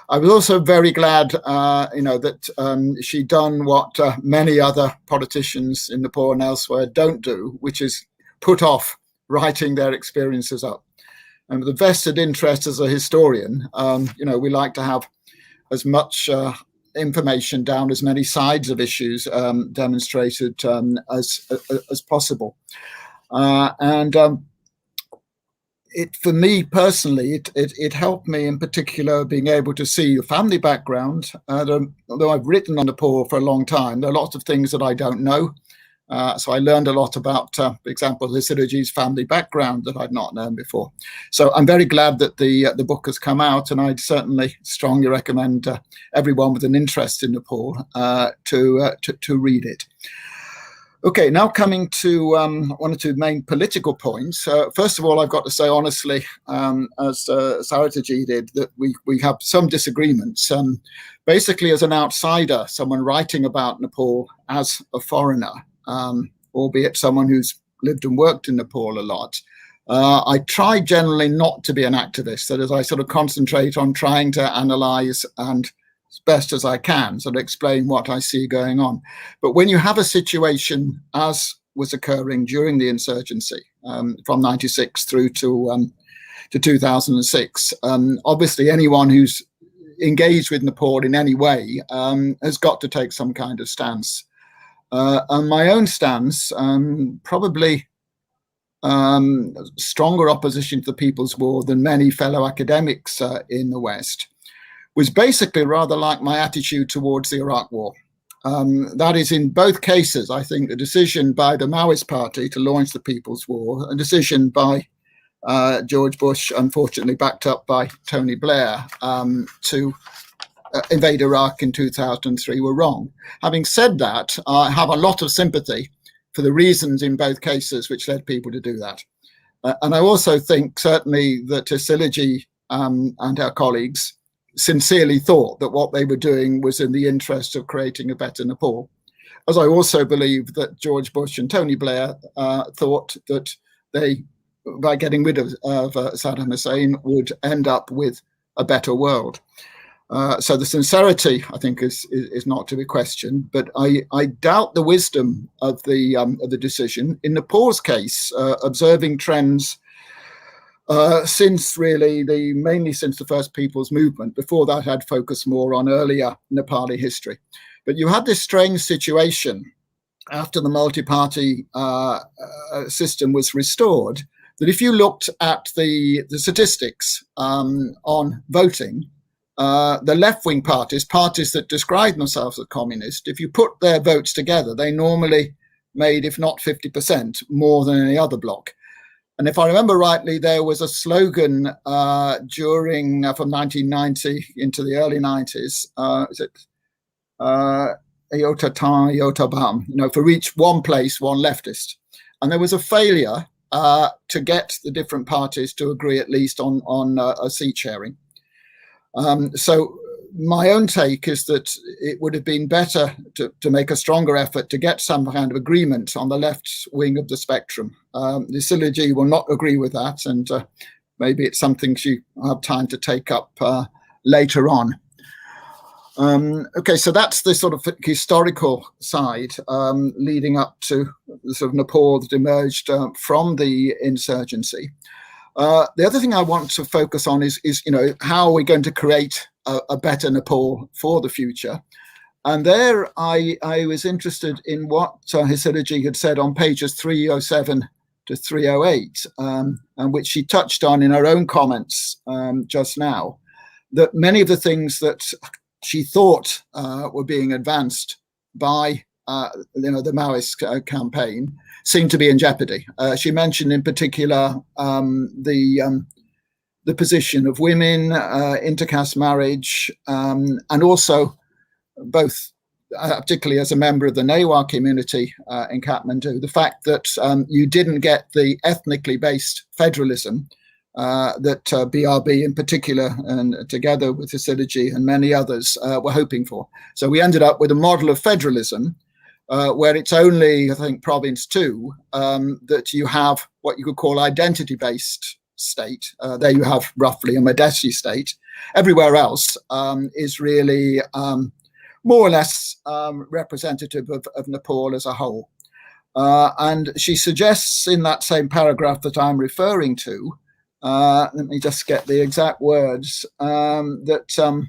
I was also very glad, that she'd done what many other politicians in Nepal and elsewhere don't do, which is put off writing their experiences up. And with a vested interest as a historian, we like to have as much information down, as many sides of issues demonstrated as possible. For me personally, it helped me in particular being able to see the family background. Although I've written on Nepal for a long time, there are lots of things that I don't know. So I learned a lot about, for example, Hisila ji's family background that I'd not known before. So I'm very glad that the book has come out, and I'd certainly strongly recommend everyone with an interest in Nepal to read it. Okay, now coming to one or two main political points. First of all, I've got to say honestly, as Sarita ji did, that we have some disagreements. Basically, as an outsider, someone writing about Nepal as a foreigner, albeit someone who's lived and worked in Nepal a lot, I try generally not to be an activist. That is, I sort of concentrate on trying to analyze and as best as I can sort of explain what I see going on. But when you have a situation as was occurring during the insurgency from 96 through to 2006, obviously anyone who's engaged with Nepal in any way has got to take some kind of stance. And my own stance, probably stronger opposition to the People's War than many fellow academics in the West, was basically rather like my attitude towards the Iraq War. That is, in both cases, I think the decision by the Maoist Party to launch the People's War, a decision by George Bush, unfortunately backed up by Tony Blair, to invade Iraq in 2003 were wrong. Having said that, I have a lot of sympathy for the reasons in both cases which led people to do that. And I also think certainly that Hisila ji and her colleagues sincerely thought that what they were doing was in the interest of creating a better Nepal. As I also believe that George Bush and Tony Blair thought that they, by getting rid of Saddam Hussein, would end up with a better world. So the sincerity, I think, is not to be questioned, but I doubt the wisdom of the decision. In Nepal's case, observing trends since mainly since the first People's Movement. Before that, I'd focused more on earlier Nepali history. But you had this strange situation after the multi-party system was restored, that if you looked at the statistics on voting, the left-wing parties that describe themselves as communist, if you put their votes together, they normally made, if not 50%, more than any other bloc. And if I remember rightly, there was a slogan during from 1990 into the early 90s. Is it Iota Ta, Iota Bam? For each one place, one leftist. And there was a failure to get the different parties to agree at least on a seat sharing. So my own take is that it would have been better to make a stronger effort to get some kind of agreement on the left wing of the spectrum. Hisila ji will not agree with that, and maybe it's something she will have time to take up later on. Okay, so that's the sort of historical side leading up to the sort of Nepal that emerged from the insurgency. The other thing I want to focus on is how are we going to create a better Nepal for the future? And there I was interested in what Hisila ji had said on pages 307 to 308, and which she touched on in her own comments just now, that many of the things that she thought were being advanced by the Maoist campaign, seemed to be in jeopardy. She mentioned in particular the position of women, intercaste marriage, and also both, particularly as a member of the Newar community in Kathmandu, the fact that you didn't get the ethnically based federalism that BRB in particular, and together with Hisila and many others, were hoping for. So we ended up with a model of federalism where it's only, I think, province 2 that you have what you could call identity-based state. There you have roughly a Madhesi state. Everywhere else is really more or less representative of Nepal as a whole. And she suggests in that same paragraph that I'm referring to, let me just get the exact words, that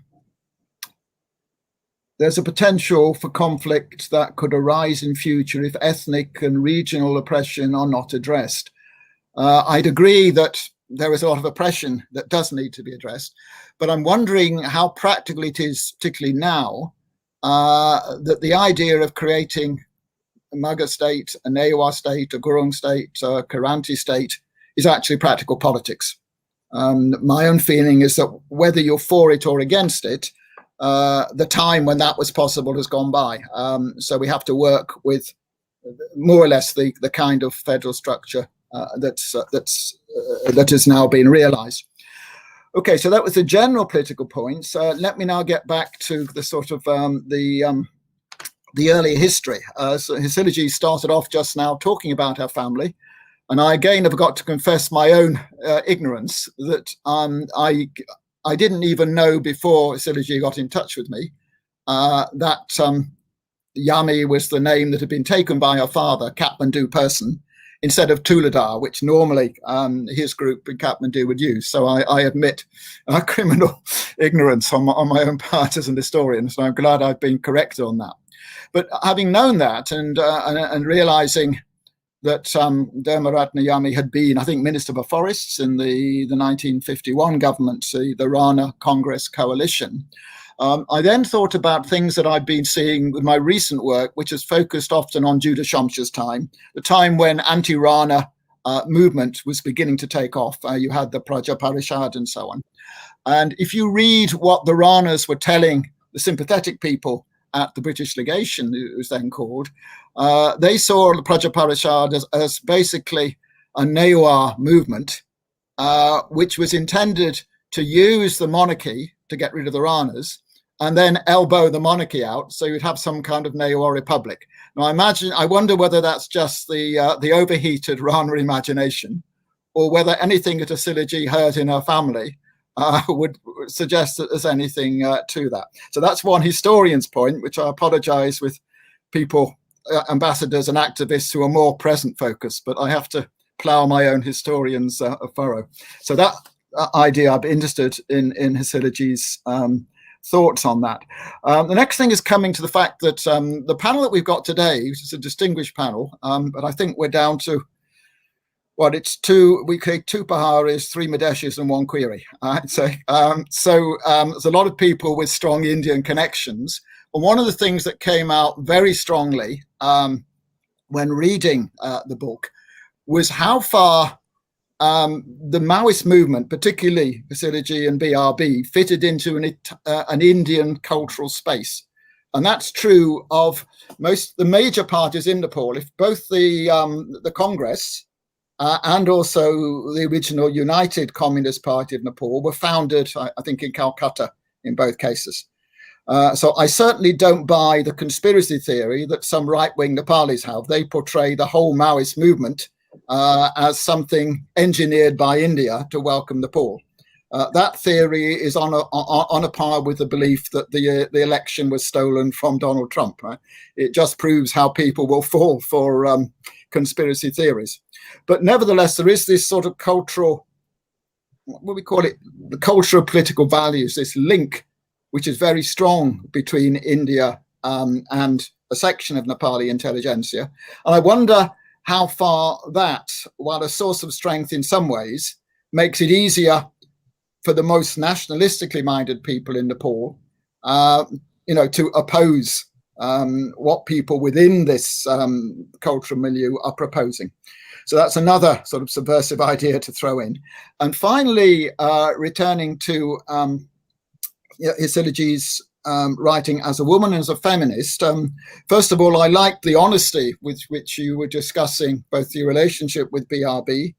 there's a potential for conflict that could arise in future if ethnic and regional oppression are not addressed. I'd agree that there is a lot of oppression that does need to be addressed, but I'm wondering how practical it is, particularly now, that the idea of creating a Maga state, a Newar state, a Gurung state, a Kiranti state is actually practical politics. My own feeling is that whether you're for it or against it, the time when that was possible has gone by. So we have to work with more or less the kind of federal structure that has now been realized. Okay, so that was the general political points. Let me now get back to the sort of the earlier history. So Hisila started off just now talking about her family, and I again have got to confess my own ignorance that I didn't even know before Hisila got in touch with me that Yami was the name that had been taken by her father, Kathmandu person, instead of Tuladar, which normally his group in Kathmandu would use. So I admit criminal ignorance on my own part as an historian. So I'm glad I've been corrected on that. But having known that and realizing that Dharmaratna Yami had been, I think, Minister for Forests in the 1951 government, the Rana Congress coalition, I then thought about things that I've been seeing with my recent work, which has focused often on Judah Shamsha's time, the time when anti-Rana movement was beginning to take off. You had the Praja Parishad and so on. And if you read what the Ranas were telling the sympathetic people at the British legation, it was then called, they saw the Praja Parishad as basically a Newar movement, which was intended to use the monarchy to get rid of the Ranas, and then elbow the monarchy out, so you'd have some kind of Newar republic. Now, I wonder whether that's just the overheated Rana imagination, or whether anything that Hisila heard in her family would suggest that there's anything to that. So that's one historian's point, which I apologize with people, ambassadors and activists who are more present focused, but I have to plough my own historian's furrow. So that idea, I'm interested in Hisila's thoughts on that. The next thing is coming to the fact that the panel that we've got today, which is a distinguished panel, but I think we're down to, well, it's two Paharis, 3 Madeshis and 1 query. So there's a lot of people with strong Indian connections. And one of the things that came out very strongly when reading the book was how far the Maoist movement, particularly Hisila and BRB, fitted into an Indian cultural space. And that's true of most the major parties in Nepal. If both the Congress and also the original United Communist Party of Nepal were founded, I think, in Calcutta in both cases. So I certainly don't buy the conspiracy theory that some right-wing Nepalis have. They portray the whole Maoist movement as something engineered by India to welcome Nepal. That theory is on a par with the belief that the election was stolen from Donald Trump. Right? It just proves how people will fall for conspiracy theories. But nevertheless, there is this sort of cultural, what we call it, the cultural political values, this link, which is very strong between India and a section of Nepali intelligentsia. And I wonder how far that, while a source of strength in some ways, makes it easier for the most nationalistically minded people in Nepal, to oppose what people within this cultural milieu are proposing. So that's another sort of subversive idea to throw in. And finally, returning to Hisila G's writing as a woman and as a feminist, first of all, I liked the honesty with which you were discussing both your relationship with BRB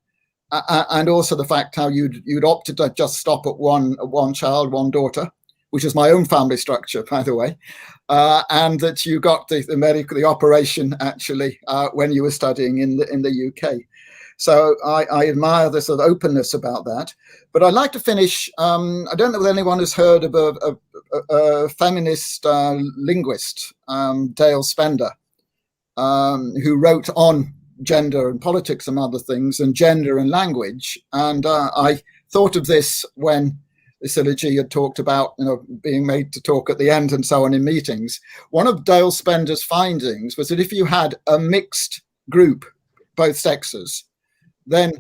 and also the fact how you'd opted to just stop at one child, one daughter, which is my own family structure, by the way, and that you got the operation actually when you were studying in the UK. So I admire the sort of openness about that. But I'd like to finish. I don't know if anyone has heard of a feminist linguist, Dale Spender, who wrote on gender and politics and other things, and gender and language. And I thought of this when Hisila G had talked about, being made to talk at the end and so on in meetings. One of Dale Spender's findings was that if you had a mixed group, both sexes, then,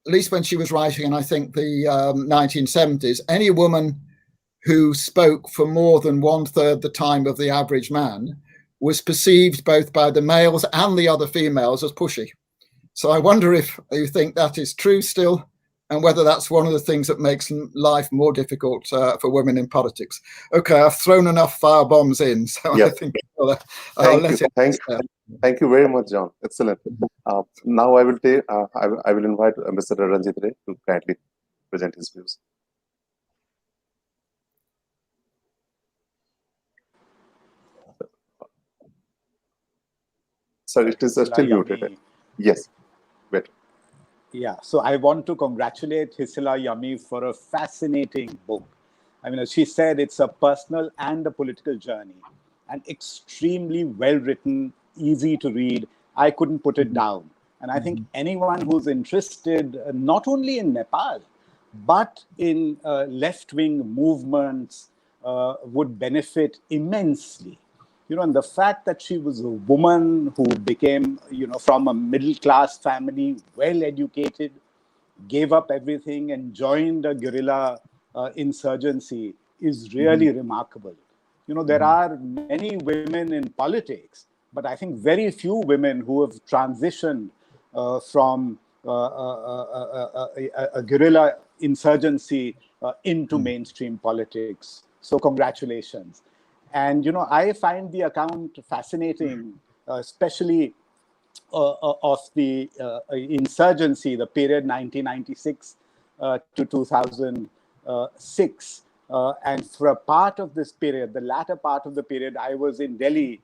at least when she was writing in, I think, the 1970s, any woman who spoke for more than 1/3 the time of the average man was perceived both by the males and the other females as pushy. So I wonder if you think that is true still, and whether that's one of the things that makes life more difficult for women in politics. Okay, I've thrown enough fire bombs in, so Yeah. I think I'll let it. Thank you very much, John. Excellent. Now I will invite Mr. Ranjit Ray to kindly present his views. Sir, it is still muted. Yes, better. Yeah, so I want to congratulate Hisila Yami for a fascinating book. I mean, as she said, it's a personal and a political journey, and extremely well written, easy to read. I couldn't put it down. And I think anyone who's interested not only in Nepal, but in left-wing movements would benefit immensely. And the fact that she was a woman who became, from a middle-class family, well-educated, gave up everything and joined a guerrilla insurgency is really remarkable. There are many women in politics, but I think very few women who have transitioned from a guerrilla insurgency into mainstream politics. So congratulations. And, I find the account fascinating, especially of the insurgency, the period 1996 to 2006. And for a part of this period, the latter part of the period, I was in Delhi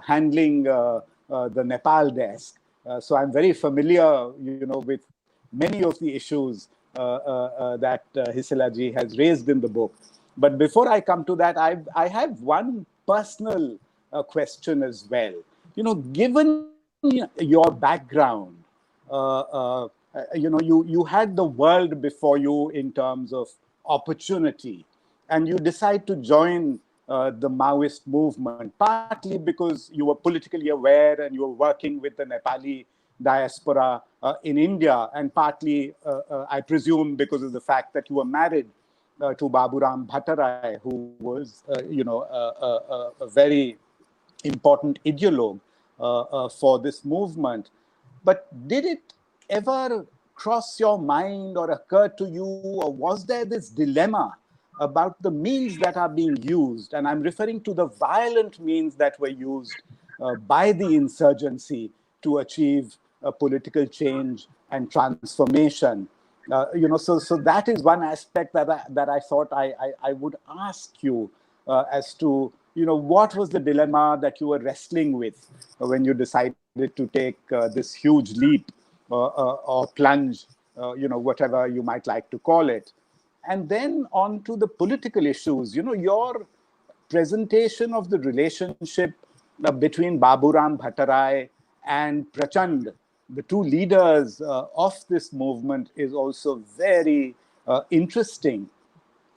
handling the Nepal desk. So I'm very familiar, with many of the issues that Hisila Ji has raised in the book. But before I come to that, I have one personal question as well. Given your background, you had the world before you in terms of opportunity, and you decide to join the Maoist movement, partly because you were politically aware and you were working with the Nepali diaspora in India, and partly, I presume, because of the fact that you were married to Baburam Bhattarai, who was, a very important ideologue for this movement. But did it ever cross your mind or occur to you, or was there this dilemma about the means that are being used? And I'm referring to the violent means that were used by the insurgency to achieve political change and transformation. So that is one aspect that I thought I would ask you as to, what was the dilemma that you were wrestling with when you decided to take this huge leap or plunge, whatever you might like to call it. And then on to the political issues, your presentation of the relationship between Baburam Bhattarai and Prachand, the two leaders of this movement, is also very interesting.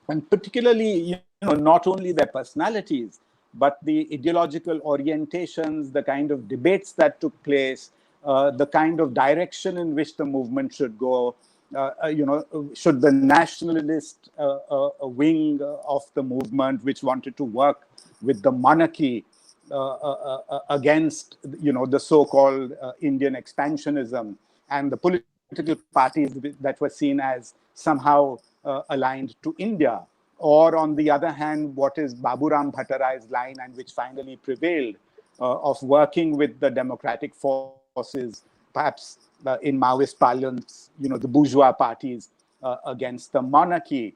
And particularly, not only their personalities, but the ideological orientations, the kind of debates that took place, the kind of direction in which the movement should go. Should the nationalist wing of the movement, which wanted to work with the monarchy, against, the so-called Indian expansionism and the political parties that were seen as somehow aligned to India. Or on the other hand, what is Baburam Bhattarai's line, and which finally prevailed, of working with the democratic forces, perhaps in Maoist parlance, the bourgeois parties against the monarchy.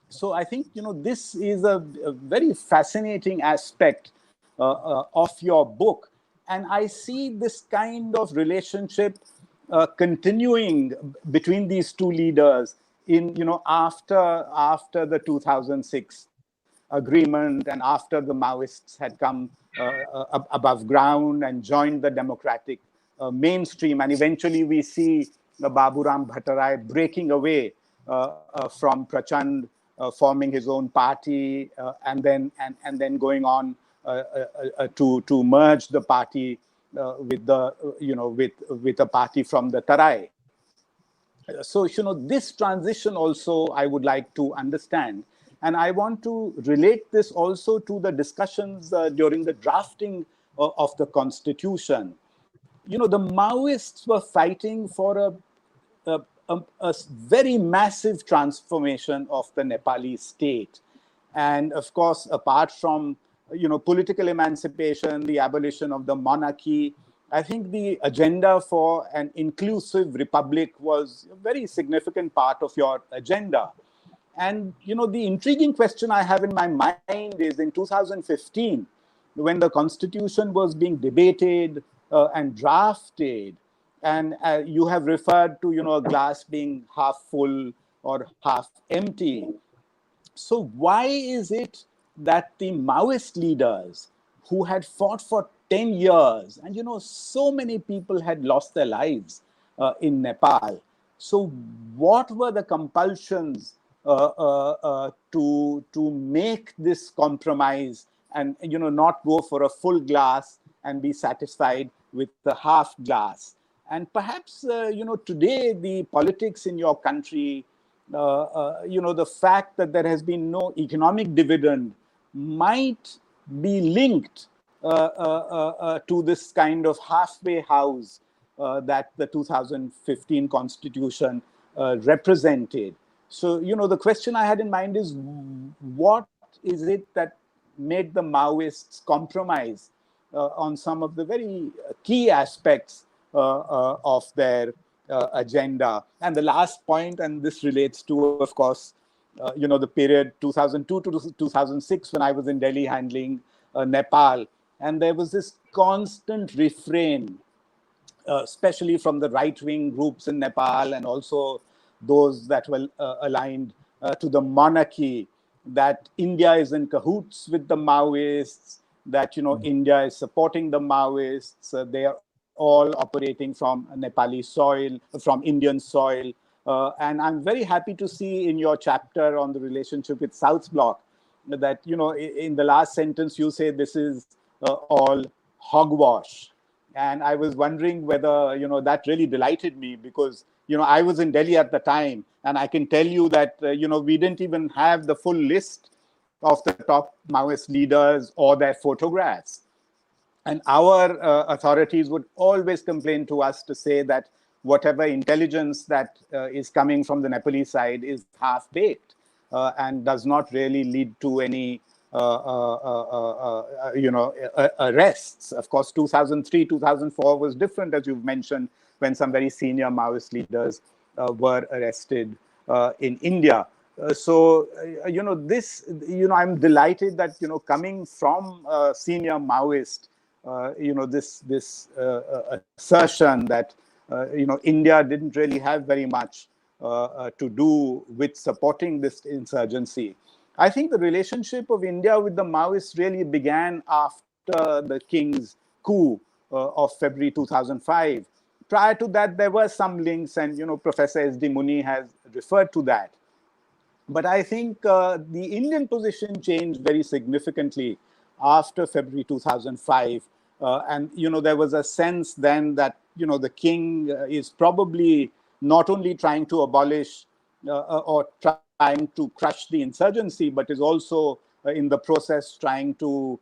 So I think, this is a very fascinating aspect of your book. And I see this kind of relationship continuing between these two leaders in, after the 2006 agreement, and after the Maoists had come above ground and joined the democratic mainstream. And eventually we see the Baburam Bhattarai breaking away from Prachand, forming his own party, and then going on to merge the party with the with a party from the Tarai. So this transition also I would like to understand, and I want to relate this also to the discussions during the drafting of the constitution. The Maoists were fighting for a very massive transformation of the Nepali state. And of course, apart from, political emancipation, the abolition of the monarchy, I think the agenda for an inclusive republic was a very significant part of your agenda. And, the intriguing question I have in my mind is in 2015, when the constitution was being debated and drafted, and you have referred to, a glass being half full or half empty. So why is it that the Maoist leaders who had fought for 10 years, and, so many people had lost their lives in Nepal. So what were the compulsions to make this compromise and, not go for a full glass and be satisfied with the half glass? And perhaps, today the politics in your country, the fact that there has been no economic dividend might be linked to this kind of halfway house that the 2015 constitution represented. So, the question I had in mind is, what is it that made the Maoists compromise on some of the very key aspects of their agenda? And the last point, and this relates to, of course, the period 2002 to 2006, when I was in Delhi handling Nepal. And there was this constant refrain, especially from the right-wing groups in Nepal and also those that were aligned to the monarchy, that India is in cahoots with the Maoists, that, India is supporting the Maoists, they are all operating from Nepali soil, from Indian soil. And I'm very happy to see in your chapter on the relationship with South Bloc that, in the last sentence, you say this is all hogwash. And I was wondering whether, that really delighted me, because, I was in Delhi at the time, and I can tell you that, we didn't even have the full list of the top Maoist leaders or their photographs. And our authorities would always complain to us to say that whatever intelligence that is coming from the Nepalese side is half-baked and does not really lead to any, arrests. Of course, 2003, 2004 was different, as you've mentioned, when some very senior Maoist leaders were arrested in India. I'm delighted that, coming from senior Maoist, this assertion that, India didn't really have very much to do with supporting this insurgency. I think the relationship of India with the Maoists really began after the king's coup of February 2005. Prior to that, there were some links, and, Professor S.D. Muni has referred to that. But I think the Indian position changed very significantly after February 2005. And, there was a sense then that, the king is probably not only trying to abolish or trying to crush the insurgency, but is also in the process trying to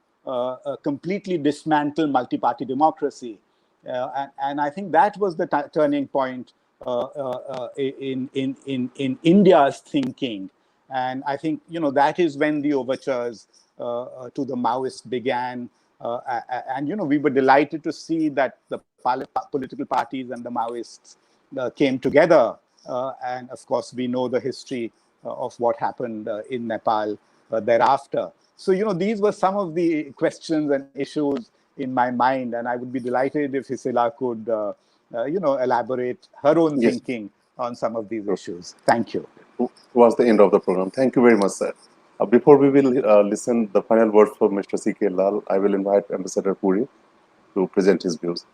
completely dismantle multi-party democracy. And I think that was the turning point in India's thinking. And I think, that is when the overtures to the Maoists began. And, we were delighted to see that the political parties and the Maoists came together. And of course, we know the history of what happened in Nepal thereafter. So, these were some of the questions and issues in my mind, and I would be delighted if Hisila could, elaborate her own thinking on some of these issues. Thank you. Towards the end of the program. Thank you very much, sir. Before we will listen the final words from Mr. C.K. Lal, I will invite Ambassador Puri to present his views.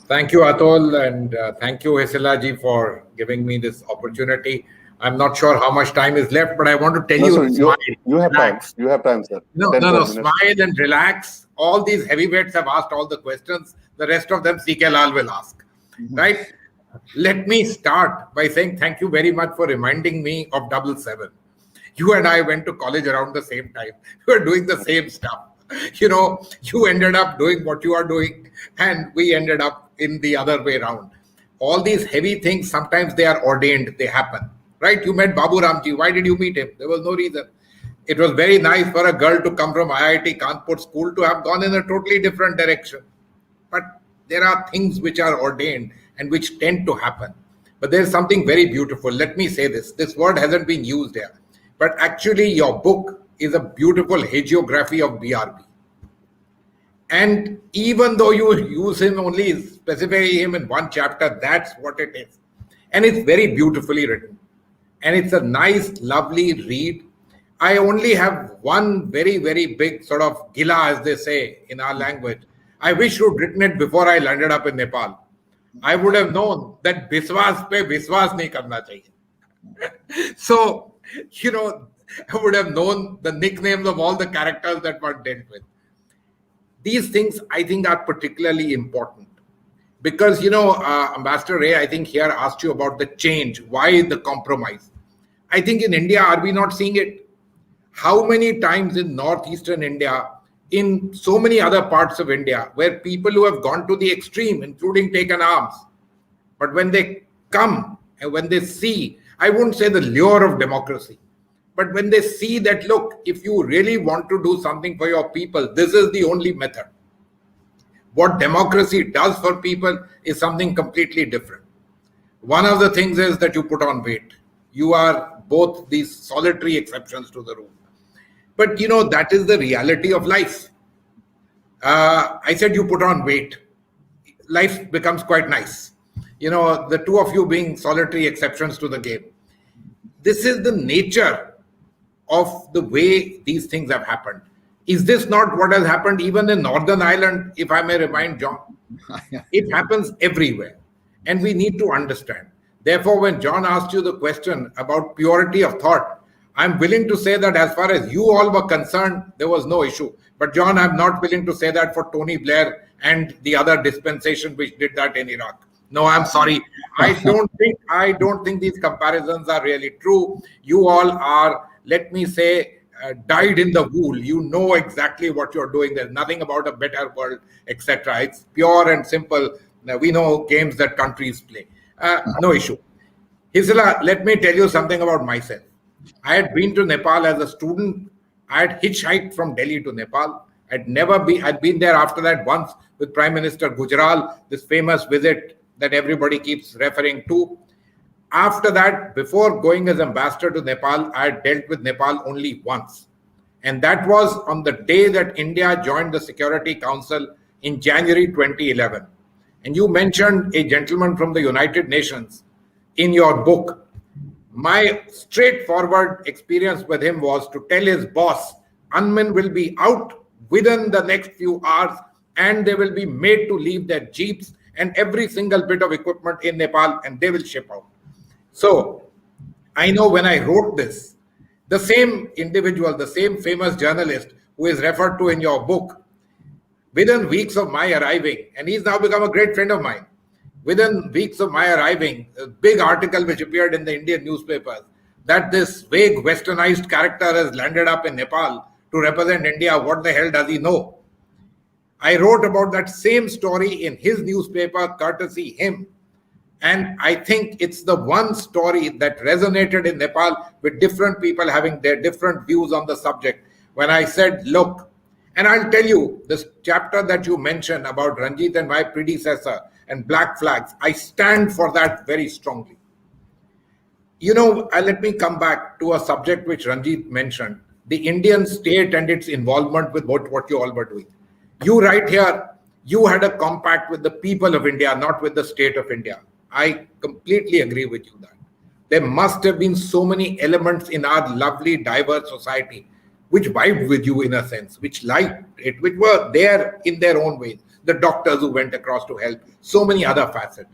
Thank you, Atul, and thank you, Hisila ji, for giving me this opportunity. I'm not sure how much time is left, but I want to tell you, smile, you have relax. time. You have time, sir. No, smile and relax. All these heavyweights have asked all the questions. The rest of them, C.K. Lal will ask, right? Let me start by saying thank you very much for reminding me of 777. You and I went to college around the same time. We were doing the same stuff. You ended up doing what you are doing, and we ended up in the other way around. All these heavy things, sometimes they are ordained, they happen. Right? You met Babu Ramji. Why did you meet him? There was no reason. It was very nice for a girl to come from IIT Kanpur school to have gone in a totally different direction. But there are things which are ordained and which tend to happen. But there's something very beautiful. Let me say this. This word hasn't been used here. But actually, your book is a beautiful hagiography of BRB. And even though you use him only, specify him in one chapter, that's what it is. And it's very beautifully written. And it's a nice, lovely read. I only have one very, very big sort of gila, as they say in our language. I wish you'd written it before I landed up in Nepal. I would have known that Biswas pe Biswas nahi karna chahiye. So, I would have known the nicknames of all the characters that were dealt with. These things, I think, are particularly important. Because, Ambassador Ray, I think here asked you about the change. Why the compromise? I think in India, are we not seeing it? How many times in northeastern India, in so many other parts of India, where people who have gone to the extreme, including taken arms, but when they come and when they see, I wouldn't say the lure of democracy, but when they see that, look, if you really want to do something for your people, this is the only method. What democracy does for people is something completely different. One of the things is that you put on weight. You are both these solitary exceptions to the rule. But, that is the reality of life. I said you put on weight. Life becomes quite nice. The two of you being solitary exceptions to the game. This is the nature of the way these things have happened. Is this not what has happened even in Northern Ireland, if I may remind John? It happens everywhere. And we need to understand. Therefore, when John asked you the question about purity of thought, I'm willing to say that as far as you all were concerned, there was no issue. But John, I'm not willing to say that for Tony Blair and the other dispensation which did that in Iraq. No, I'm sorry. I don't think these comparisons are really true. You all are, let me say, dyed in the wool. You know exactly what you're doing. There's nothing about a better world, etc. It's pure and simple. Now, we know games that countries play. No issue. Hisila, let me tell you something about myself. I had been to Nepal as a student. I had hitchhiked from Delhi to Nepal. I'd been there after that once with Prime Minister Gujral, this famous visit that everybody keeps referring to. After that, before going as ambassador to Nepal, I had dealt with Nepal only once. And that was on the day that India joined the Security Council in January 2011. And you mentioned a gentleman from the United Nations in your book. My straightforward experience with him was to tell his boss, UNMIN will be out within the next few hours and they will be made to leave their jeeps and every single bit of equipment in Nepal and they will ship out. So I know when I wrote this, the same individual, the same famous journalist who is referred to in your book, within weeks of my arriving, and he's now become a great friend of mine, within weeks of my arriving, a big article which appeared in the Indian newspapers that this vague westernized character has landed up in Nepal to represent India. What the hell does he know? I wrote about that same story in his newspaper, courtesy him. And I think it's the one story that resonated in Nepal with different people having their different views on the subject. When I said, look, and I'll tell you, this chapter that you mentioned about Ranjit and my predecessor and black flags, I stand for that very strongly. You know, let me come back to a subject which Ranjit mentioned, the Indian state and its involvement with what you all were doing. You right here, you had a compact with the people of India, not with the state of India. I completely agree with you that there must have been so many elements in our lovely, diverse society which vibed with you in a sense, which liked it, which were there in their own ways. The doctors who went across to help, so many other facets.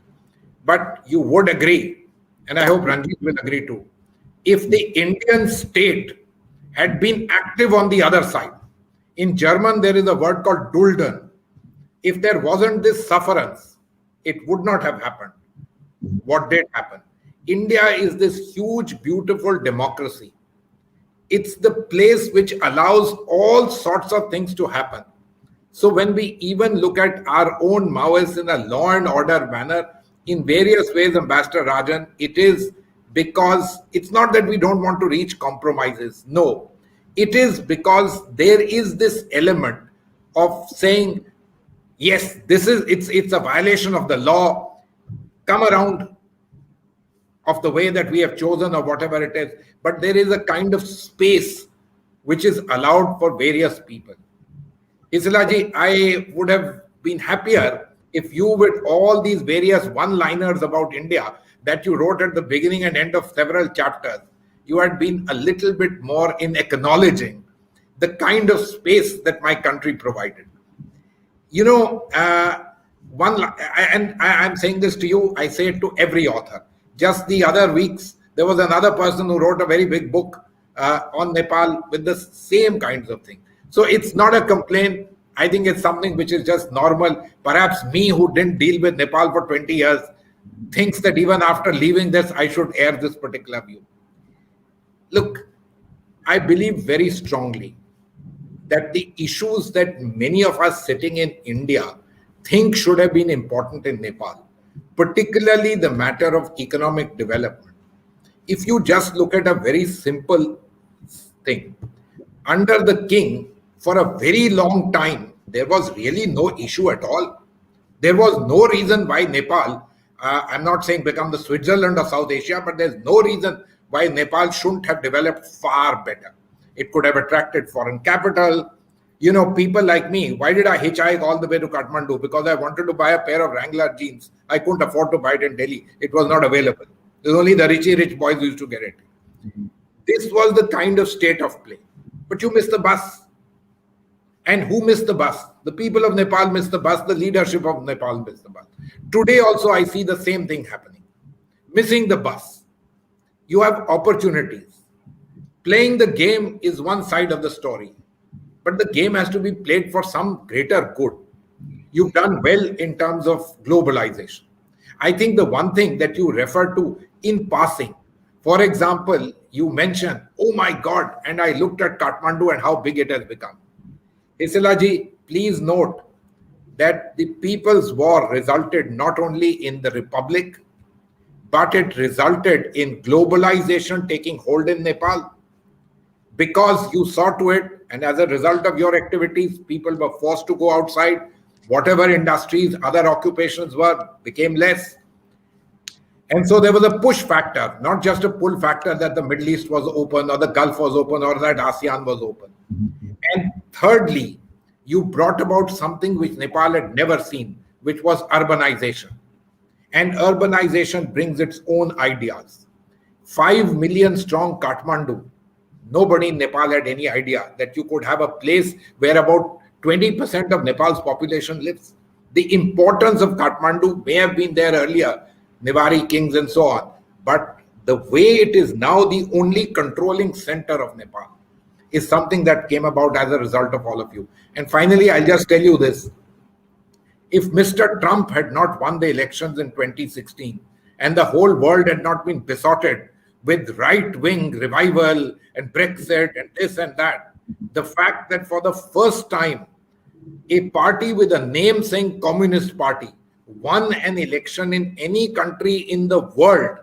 But you would agree, and I hope Ranjit will agree too, if the Indian state had been active on the other side, in German there is a word called Dulden. If there wasn't this sufferance, it would not have happened. What did happen? India is this huge, beautiful democracy. It's the place which allows all sorts of things to happen. So when we even look at our own Maoists in a law and order manner, in various ways, Ambassador Rajan, it is because it's not that we don't want to reach compromises. No, it is because there is this element of saying, yes, it's a violation of the law. Come around of the way that we have chosen or whatever it is, but there is a kind of space which is allowed for various people. Hisila ji, I would have been happier if you, with all these various one-liners about India that you wrote at the beginning and end of several chapters, you had been a little bit more in acknowledging the kind of space that my country provided. You know, I'm saying this to you, I say it to every author. Just the other weeks, there was another person who wrote a very big book on Nepal with the same kinds of things. So it's not a complaint. I think it's something which is just normal. Perhaps me, who didn't deal with Nepal for 20 years, thinks that even after leaving this, I should air this particular view. Look, I believe very strongly that the issues that many of us sitting in India think should have been important in Nepal, particularly the matter of economic development. If you just look at a very simple thing, under the king, for a very long time, there was really no issue at all. There was no reason why Nepal, I'm not saying become the Switzerland of South Asia, but there's no reason why Nepal shouldn't have developed far better. It could have attracted foreign capital. You know, people like me, why did I hitchhike all the way to Kathmandu? Because I wanted to buy a pair of Wrangler jeans. I couldn't afford to buy it in Delhi. It was not available. It was only the rich boys who used to get it. This was the kind of state of play. But you missed the bus. And who missed the bus? The people of Nepal missed the bus. The leadership of Nepal missed the bus. Today also I see the same thing happening. Missing the bus. You have opportunities. Playing the game is one side of the story. But the game has to be played for some greater good. You've done well in terms of globalization. I think the one thing that you refer to in passing, for example, you mentioned, oh my God, and I looked at Kathmandu and how big it has become. Hisila ji, please note that the People's War resulted not only in the Republic, but it resulted in globalization taking hold in Nepal. Because you saw to it, and as a result of your activities, people were forced to go outside. Whatever industries, other occupations were, became less. And so there was a push factor, not just a pull factor that the Middle East was open or the Gulf was open or that ASEAN was open. And thirdly, you brought about something which Nepal had never seen, which was urbanization. And urbanization brings its own ideas. 5 million strong Kathmandu. Nobody in Nepal had any idea that you could have a place where about 20% of Nepal's population lives. The importance of Kathmandu may have been there earlier, Nivari kings and so on. But the way it is now the only controlling center of Nepal is something that came about as a result of all of you. And finally, I'll just tell you this. If Mr. Trump had not won the elections in 2016 and the whole world had not been besotted with right-wing revival and Brexit and this and that, the fact that for the first time, a party with a name saying Communist Party won an election in any country in the world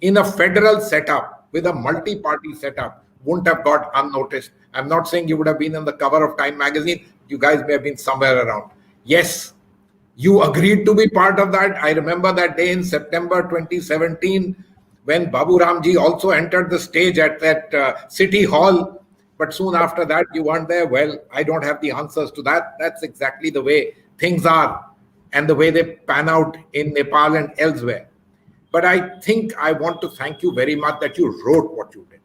in a federal setup with a multi-party setup wouldn't have got unnoticed. I'm not saying you would have been on the cover of Time magazine. You guys may have been somewhere around. Yes, you agreed to be part of that. I remember that day in September 2017 when Babu Ramji also entered the stage at that City Hall. But soon after that, you weren't there. Well, I don't have the answers to that. That's exactly the way things are and the way they pan out in Nepal and elsewhere. But I think I want to thank you very much that you wrote what you did,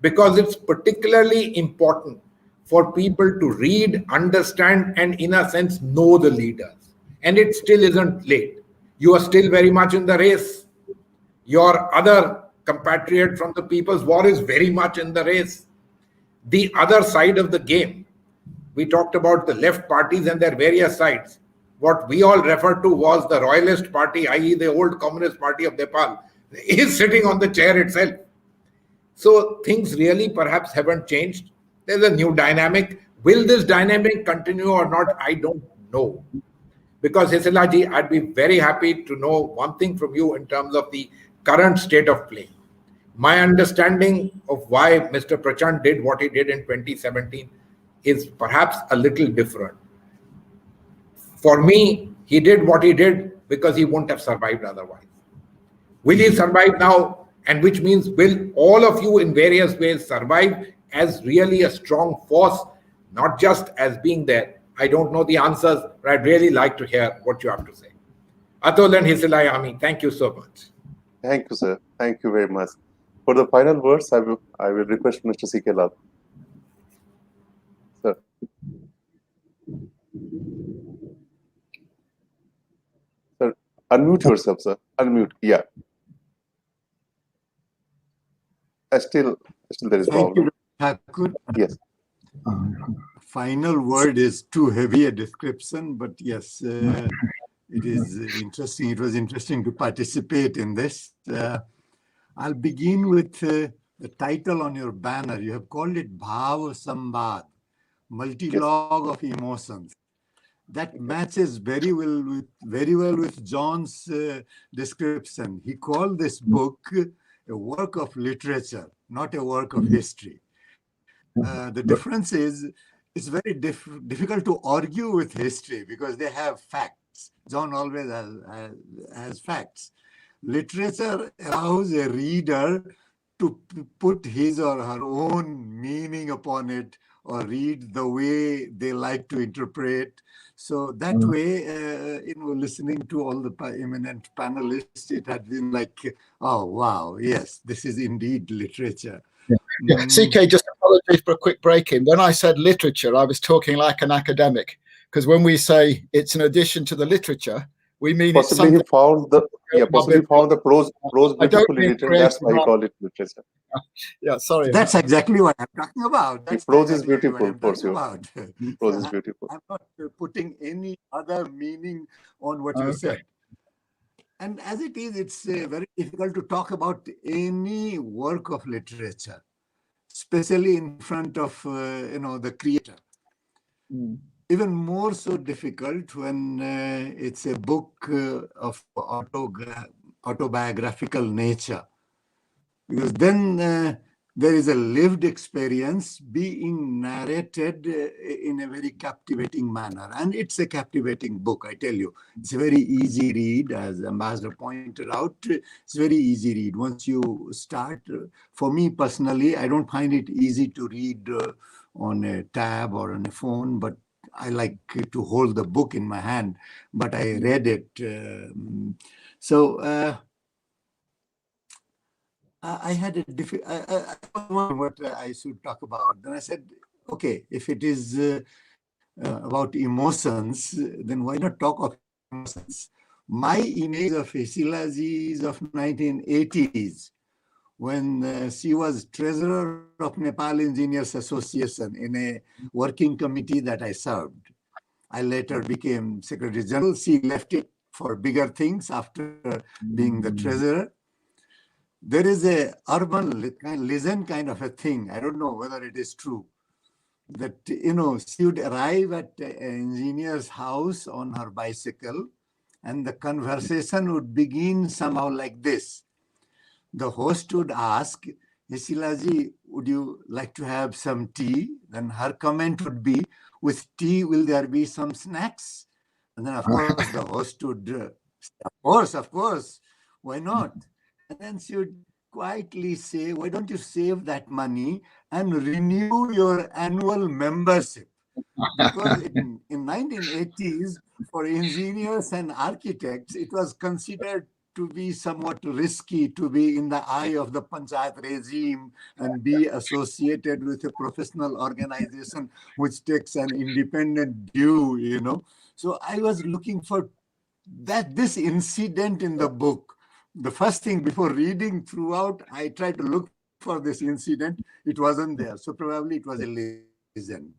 because it's particularly important for people to read, understand, and in a sense, know the leaders. And it still isn't late. You are still very much in the race. Your other compatriot from the People's War is very much in the race. The other side of the game, we talked about the left parties and their various sides. What we all referred to was the Royalist Party, i.e. the old Communist Party of Nepal, is sitting on the chair itself. So things really perhaps haven't changed. There's a new dynamic. Will this dynamic continue or not? I don't know. Because Hisila ji, I'd be very happy to know one thing from you in terms of the current state of play. My understanding of why Mr. Prachand did what he did in 2017 is perhaps a little different. For me, he did what he did because he wouldn't have survived otherwise. Will he survive now? And which means, will all of you in various ways survive as really a strong force, not just as being there? I don't know the answers, but I'd really like to hear what you have to say. Atul and Hisila Yami, thank you so much. Thank you, sir. Thank you very much. For the final words, I will request Mr. C.K. Lal. Sir. Sir, unmute yourself, sir. Unmute. Yeah. Still there is problem. Thank you, Thakur. Yes. Final word is too heavy a description, but yes, it is interesting. It was interesting to participate in this. I'll begin with the title on your banner. You have called it Bhava Samvad, multi-log of emotions. That matches very well with John's description. He called this book a work of literature, not a work of history. The difference is it's very difficult to argue with history because they have facts. John always has facts. Literature allows a reader to put his or her own meaning upon it or read the way they like to interpret. So that way, listening to all the eminent panelists, it had been like, oh, wow, yes, this is indeed literature. Yeah. CK, just apologies for a quick break-in. When I said literature, I was talking like an academic, because when we say it's an addition to the literature, we mean possibly it's he found the prose beautifully written. That's why he called it literature. Yeah, sorry. That's exactly what I'm talking about. The prose is beautiful, for sure. Prose is beautiful. I'm not putting any other meaning on what you said. And as it is, it's very difficult to talk about any work of literature, especially in front of the creator. Even more so difficult when it's a book of autobiographical nature, because then there is a lived experience being narrated in a very captivating manner. And it's a captivating book, I tell you. It's a very easy read, as Ambassador pointed out. It's very easy read. Once you start, for me personally, I don't find it easy to read on a tab or on a phone, but I like to hold the book in my hand, but I read it. I had a what I should talk about. Then I said, okay, if it is about emotions, then why not talk of emotions? My image of Hisila ji is of 1980s, when she was treasurer of Nepal Engineers Association in a working committee that I served. I later became Secretary General. She left it for bigger things after being the treasurer. there is a urban legend kind of a thing. I don't know whether it is true, that, she would arrive at an engineer's house on her bicycle, and the conversation would begin somehow like this. The host would ask, Hisila ji, would you like to have some tea? Then her comment would be, with tea, will there be some snacks? And then, of course, the host would, of course, why not? And then she would quietly say, why don't you save that money and renew your annual membership? Because in 1980s, for engineers and architects, it was considered to be somewhat risky to be in the eye of the panchayat regime and be associated with a professional organization which takes an independent view. So I was looking for this incident in the book. The first thing before reading throughout, I tried to look for this incident. It wasn't there. So probably it was a legend.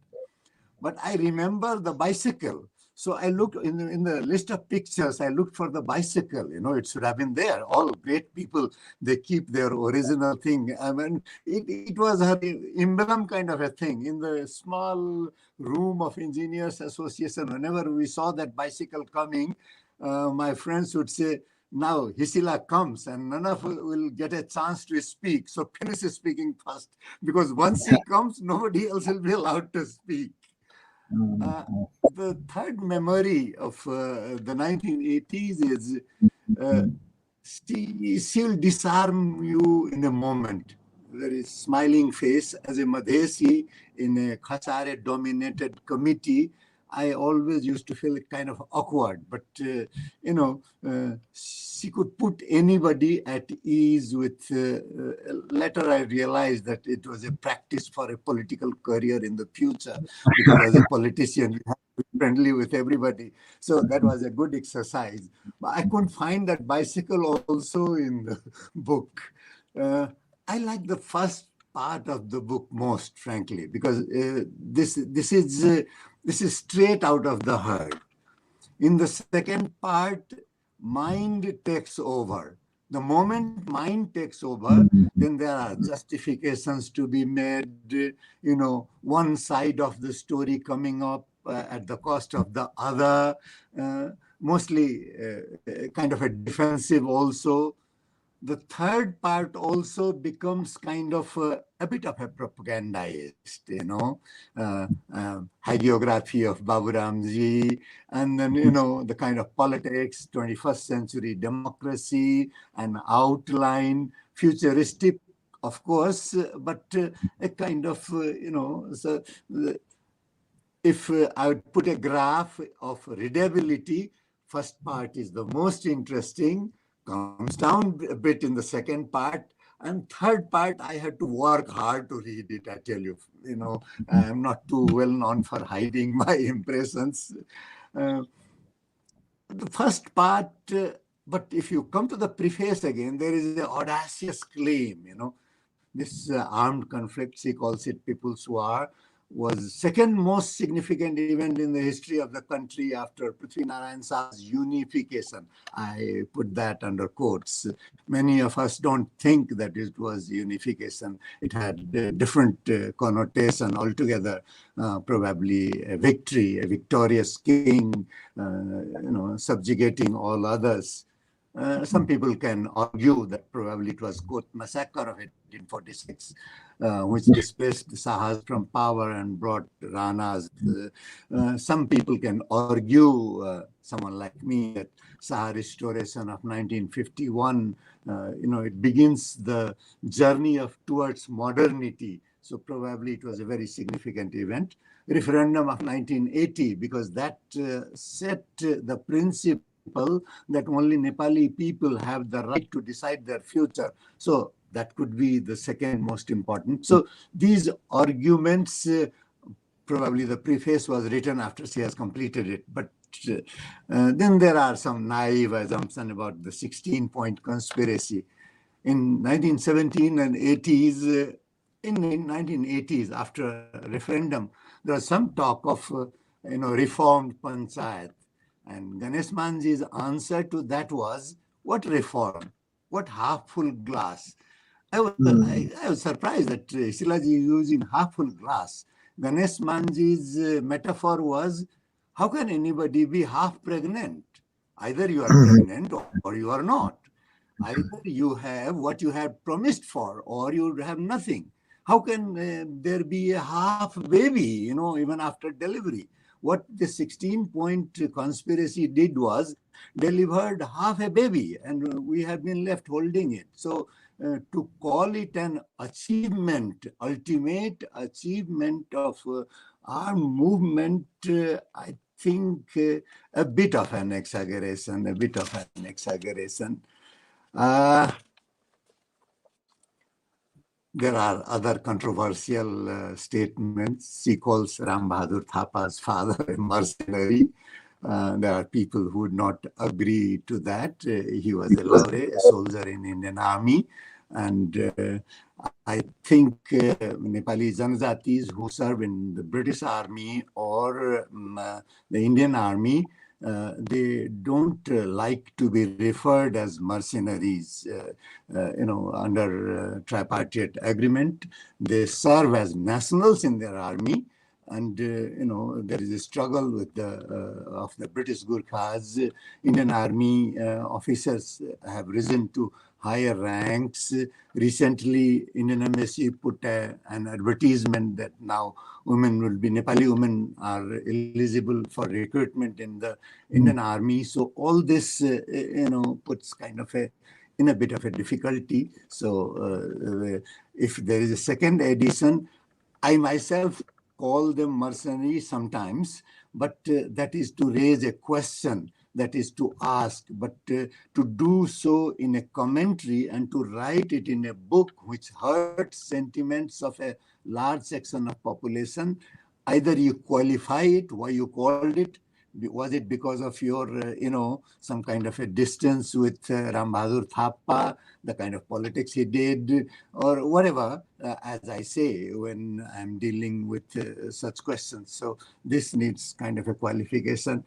But I remember the bicycle. So I looked in the list of pictures, I looked for the bicycle. It should have been there. All great people, they keep their original thing. I mean, it was her emblem kind of a thing. In the small room of Engineers Association, whenever we saw that bicycle coming, my friends would say, now Hisila comes, and none of us will get a chance to speak. So Penis is speaking first, because once he comes, nobody else will be allowed to speak. The third memory of the 1980s is she will disarm you in a moment. Very smiling face. As a Madhesi in a Khachare-dominated committee, I always used to feel kind of awkward, but she could put anybody at ease with. Later, I realized that it was a practice for a political career in the future, because as a politician, you have to be friendly with everybody. So that was a good exercise. But I couldn't find that bicycle also in the book. I like the first part of the book most, frankly, because this is straight out of the herd. In the second part, mind takes over. The moment mind takes over, then there are justifications to be made, one side of the story coming up at the cost of the other, mostly kind of a defensive also. The third part also becomes kind of a bit of a propagandist, hagiography of Babu Ramji, and then, the kind of politics, 21st century democracy, an outline, futuristic, of course, but a kind of, so if I would put a graph of readability, first part is the most interesting, comes down a bit in the second part, and third part, I had to work hard to read it, I tell you. I'm not too well known for hiding my impressions. The first part, but if you come to the preface again, there is an audacious claim, this armed conflict, she calls it People's War, was second most significant event in the history of the country after Prithvi Narayan Shah's unification. I put that under quotes. Many of us don't think that it was unification. It had a different connotation altogether, probably a victory, a victorious king, subjugating all others. Some people can argue that probably it was Kot massacre of 1846, which displaced the Sahas from power and brought Ranas. Some people can argue, someone like me, that Saha restoration of 1951, it begins the journey towards modernity. So probably it was a very significant event. Referendum of 1980, because that set the principle that only Nepali people have the right to decide their future. So that could be the second most important. So these arguments, probably the preface was written after she has completed it. But then there are some naive assumptions about the 16-point conspiracy. In 1917 and 80s, in the 1980s, after a referendum, there was some talk of reformed panchayat. And Ganesh Manji's answer to that was, what reform? what half full glass? I was surprised that Hisilaji using half full glass. Ganesh Manji's metaphor was, how can anybody be half pregnant? Either you are pregnant or you are not. Either you have what you have promised for or you have nothing. How can there be a half baby, even after delivery? What the 16-point conspiracy did was delivered half a baby, and we have been left holding it. So to call it an achievement, ultimate achievement of our movement, I think a bit of an exaggeration, Uh, there are other controversial statements. She calls Ram Bahadur Thapa's father a mercenary. There are people who would not agree to that. He was a Laure, a soldier in Indian Army. And I think Nepali Janjatis who serve in the British Army or the Indian Army, they don't like to be referred as mercenaries, under tripartite agreement. They serve as nationals in their army. And there is a struggle with of the British Gurkhas. Indian Army officers have risen to higher ranks. Recently, Indian Embassy put an advertisement that now Nepali women are eligible for recruitment in the Indian Army. So all this, puts kind of in a bit of a difficulty. So if there is a second edition, I myself call them mercenaries sometimes, but that is to raise a question, that is to ask, but to do so in a commentary and to write it in a book which hurts sentiments of a large section of population, either you qualify it, why you called it. Was it because of your, some kind of a distance with Ram Bahadur Thapa, the kind of politics he did, or whatever, as I say, when I'm dealing with such questions. So this needs kind of a qualification.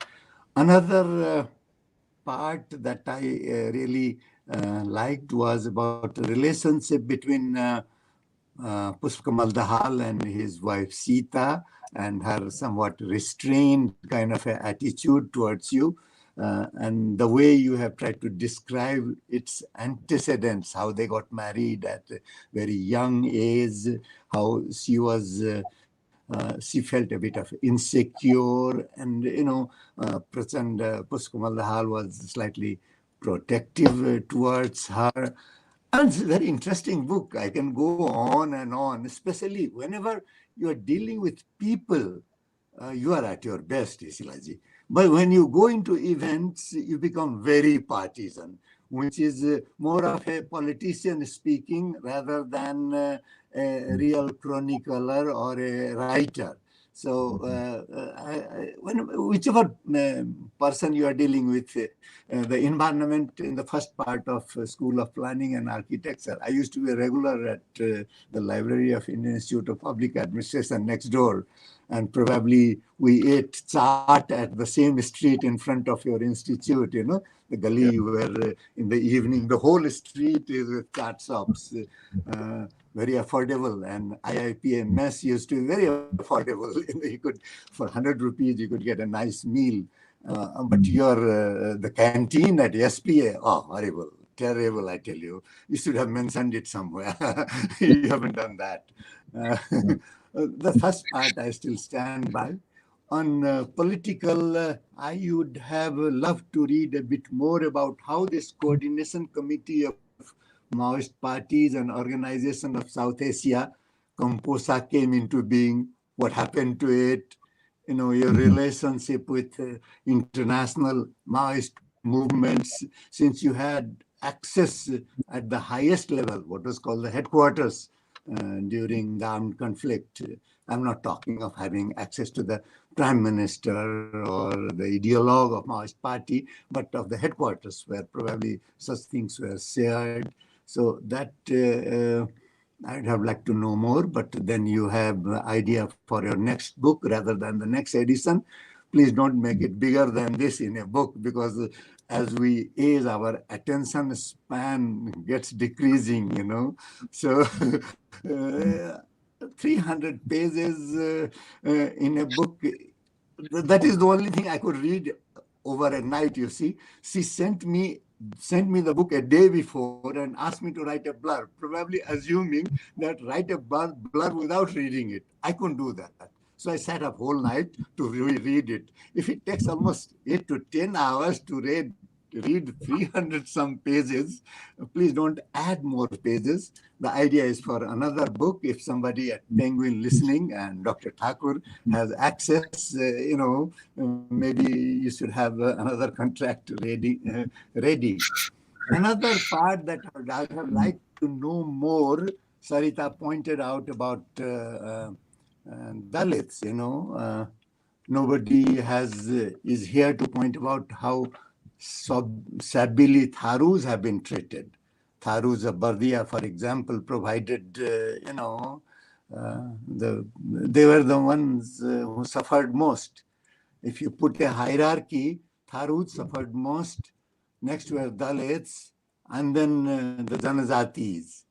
Another part that I really liked was about the relationship between Pushkamal Dahal and his wife Sita, and her somewhat restrained kind of a attitude towards you, and the way you have tried to describe its antecedents, how they got married at a very young age, how she was, she felt a bit of insecure, and Pushkamal Dahal was slightly protective towards her. And it's a very interesting book. I can go on and on, especially whenever you are dealing with people, you are at your best, Isilaji. But when you go into events, you become very partisan, which is more of a politician speaking rather than a real chronicler or a writer. So whichever person you are dealing with, the environment in the first part of School of Planning and Architecture. I used to be a regular at the Library of Indian Institute of Public Administration next door. And probably we ate chaat at the same street in front of your institute, the gully where in the evening, the whole street is with chaat shops. Very affordable, and IIPA mess used to be very affordable. You could, for 100 rupees, you could get a nice meal. But the canteen at SPA, oh, horrible, terrible, I tell you. You should have mentioned it somewhere. You haven't done that. The first part I still stand by. On political, I would have loved to read a bit more about how this coordination committee of Maoist parties and organization of South Asia, Composa, came into being, what happened to it, your relationship with international Maoist movements, since you had access at the highest level, what was called the headquarters during the armed conflict. I'm not talking of having access to the prime minister or the ideologue of Maoist party, but of the headquarters where probably such things were shared. So that I'd have liked to know more, but then you have idea for your next book rather than the next edition. Please don't make it bigger than this in a book, because as we age, our attention span gets decreasing, So 300 pages in a book, that is the only thing I could read over a night, you see. She sent me the book a day before and asked me to write a blurb, probably assuming that write a blurb without reading it. I couldn't do that. So I sat up whole night to read it. If it takes almost 8 to 10 hours to read 300 some pages, please don't add more pages. The idea is for another book. If somebody at Penguin listening and Dr. Thakur has access, maybe you should have another contract ready. Another part that I would like to know more, Sarita pointed out about Dalits, nobody is here to point about how Sabili Tharus have been treated. Tharus of Bardia, for example, provided, they were the ones who suffered most. If you put a hierarchy, Tharus suffered most, next were Dalits, and then the Janazatis.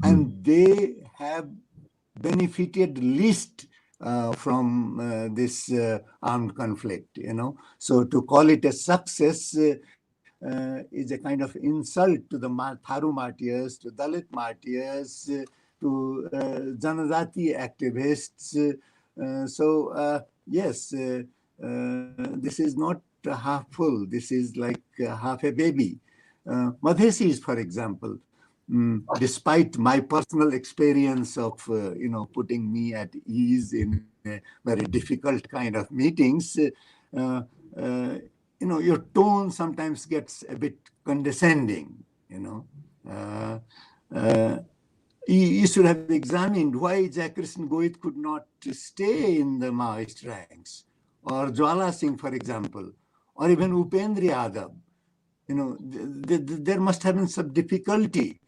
And they have benefited least from this armed conflict, So to call it a success is a kind of insult to the Tharu martyrs, to Dalit martyrs, to Janazati activists. Yes, this is not half full. This is like half a baby. Madhesis, for example, despite my personal experience of, putting me at ease in very difficult kind of meetings, your tone sometimes gets a bit condescending, you should have examined why Jaikrishnan Goit could not stay in the Maoist ranks, or Jwala Singh, for example, or even Upendra Yadav. There must have been some difficulty.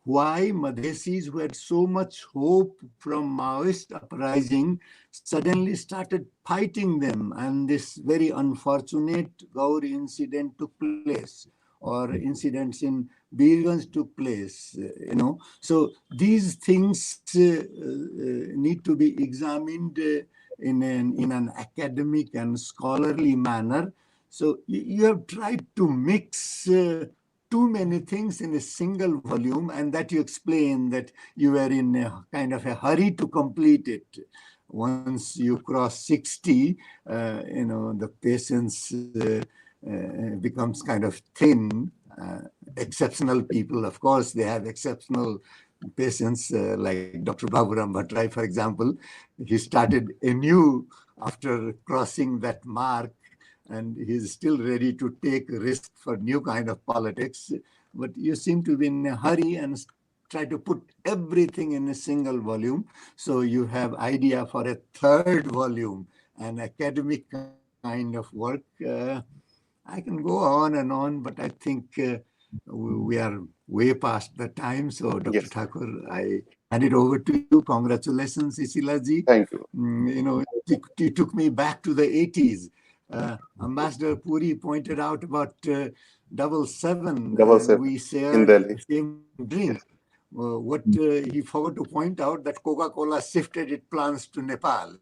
Why Madhesis, who had so much hope from Maoist uprising, suddenly started fighting them, and this very unfortunate Gaur incident took place, or incidents in Birganj took place, So these things need to be examined in an academic and scholarly manner. So you have tried to mix too many things in a single volume, and that you explain that you were in a kind of a hurry to complete it. Once you cross 60, the patience becomes kind of thin. Exceptional people, of course, they have exceptional patients, like Dr. Baburam Bhattarai, for example. He started anew after crossing that mark, and he's still ready to take risk for new kind of politics. But you seem to be in a hurry and try to put everything in a single volume. So you have idea for a third volume, an academic kind of work. I can go on, but I think we are way past the time. So Dr. Yes. Thakur, I hand it over to you. Congratulations, Hisila ji. Thank you. It took me back to the 80s. Ambassador Puri pointed out about 777. 777 We in shared Delhi. the same drink. What he forgot to point out that Coca-Cola shifted its plans to Nepal,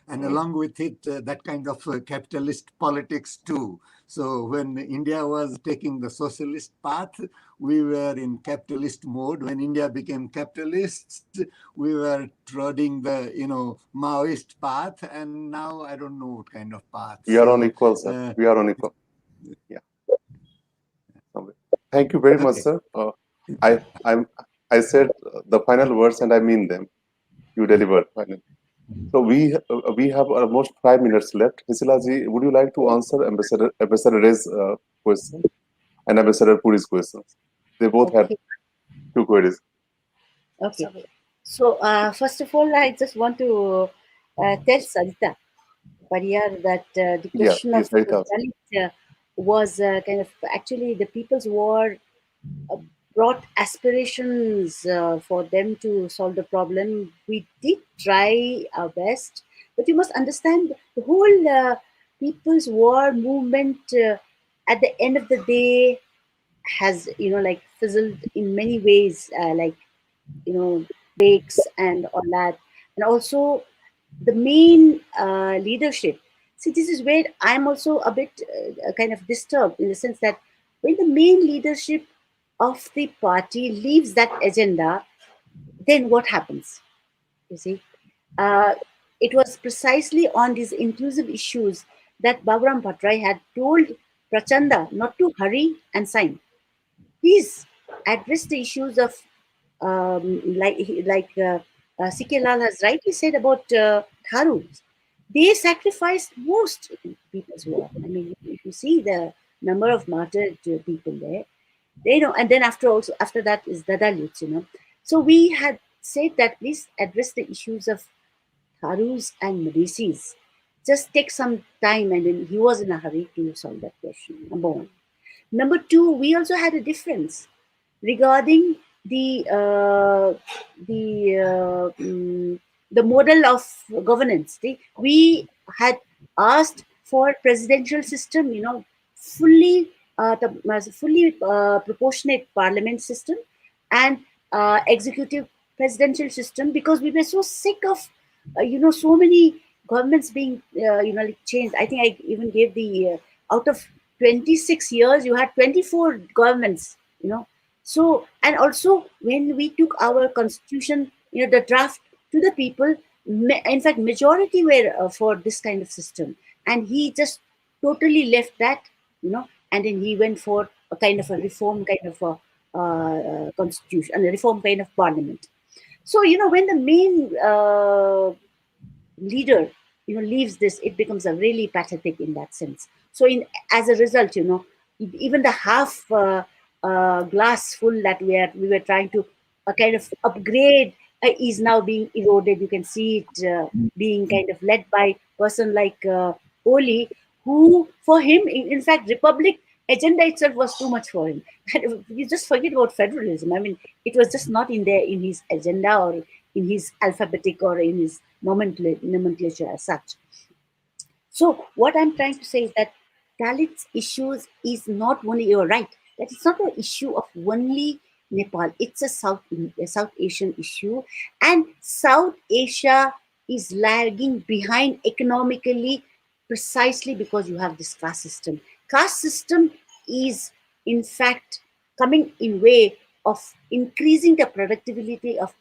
and along with it, that kind of capitalist politics too. So when India was taking the socialist path, we were in capitalist mode. When India became capitalist, we were treading the, Maoist path. And now I don't know what kind of path. We are on equal, sir. We are on equal. Yeah. Thank you very much, sir. I said the final words and I mean them. You delivered finally. So we have almost 5 minutes left. Hisila ji, would you like to answer Ambassador Ray's question and Ambassador Puri's questions? They both had 2 queries. Okay. So first of all, I just want to tell Sarita Pariyar that the question of Dalit was kind of actually the People's War brought aspirations for them to solve the problem. We did try our best, but you must understand the whole People's War movement at the end of the day has, like fizzled in many ways, like, breaks and all that. And also the main leadership. See, this is where I'm also a bit kind of disturbed, in the sense that when the main leadership of the party leaves that agenda, then what happens? You see, uh, it was precisely on these inclusive issues that Balaram Bhattrai had told Prachanda not to hurry and sign. Please address the issues of, CK Lal has rightly said about Tharus. They sacrificed most people's war. I mean, if you see the number of martyred people there, and then after that is the Dalits. So we had said that please address the issues of Tharus and Medicis. Just take some time, and then he was in a hurry to solve that question. Number one. Number two, we also had a difference regarding the model of governance. We had asked for presidential system, fully proportionate parliament system, and executive presidential system, because we were so sick of so many governments being like changed. I think I even gave the out of 26 years you had 24 governments. So, and also when we took our constitution, the draft to the people, in fact majority were for this kind of system, and he just totally left that, and then he went for a kind of a reform kind of a constitution, and a reform kind of parliament. So when the main leader leaves this, it becomes a really pathetic in that sense. So as a result, even the half glass full that we were trying to kind of upgrade is now being eroded. You can see it being kind of led by person like Oli, who for him, in fact, republic agenda itself was too much for him. And you just forget about federalism. I mean, it was just not in there in his agenda, or in his alphabetic, or in his nomenclature as such. So what I'm trying to say is that Dalits issues is not only, you're right, that it's not an issue of only Nepal. It's a South Asian issue, and South Asia is lagging behind economically, precisely because you have this caste system. Caste system is in fact coming in way of increasing the productivity of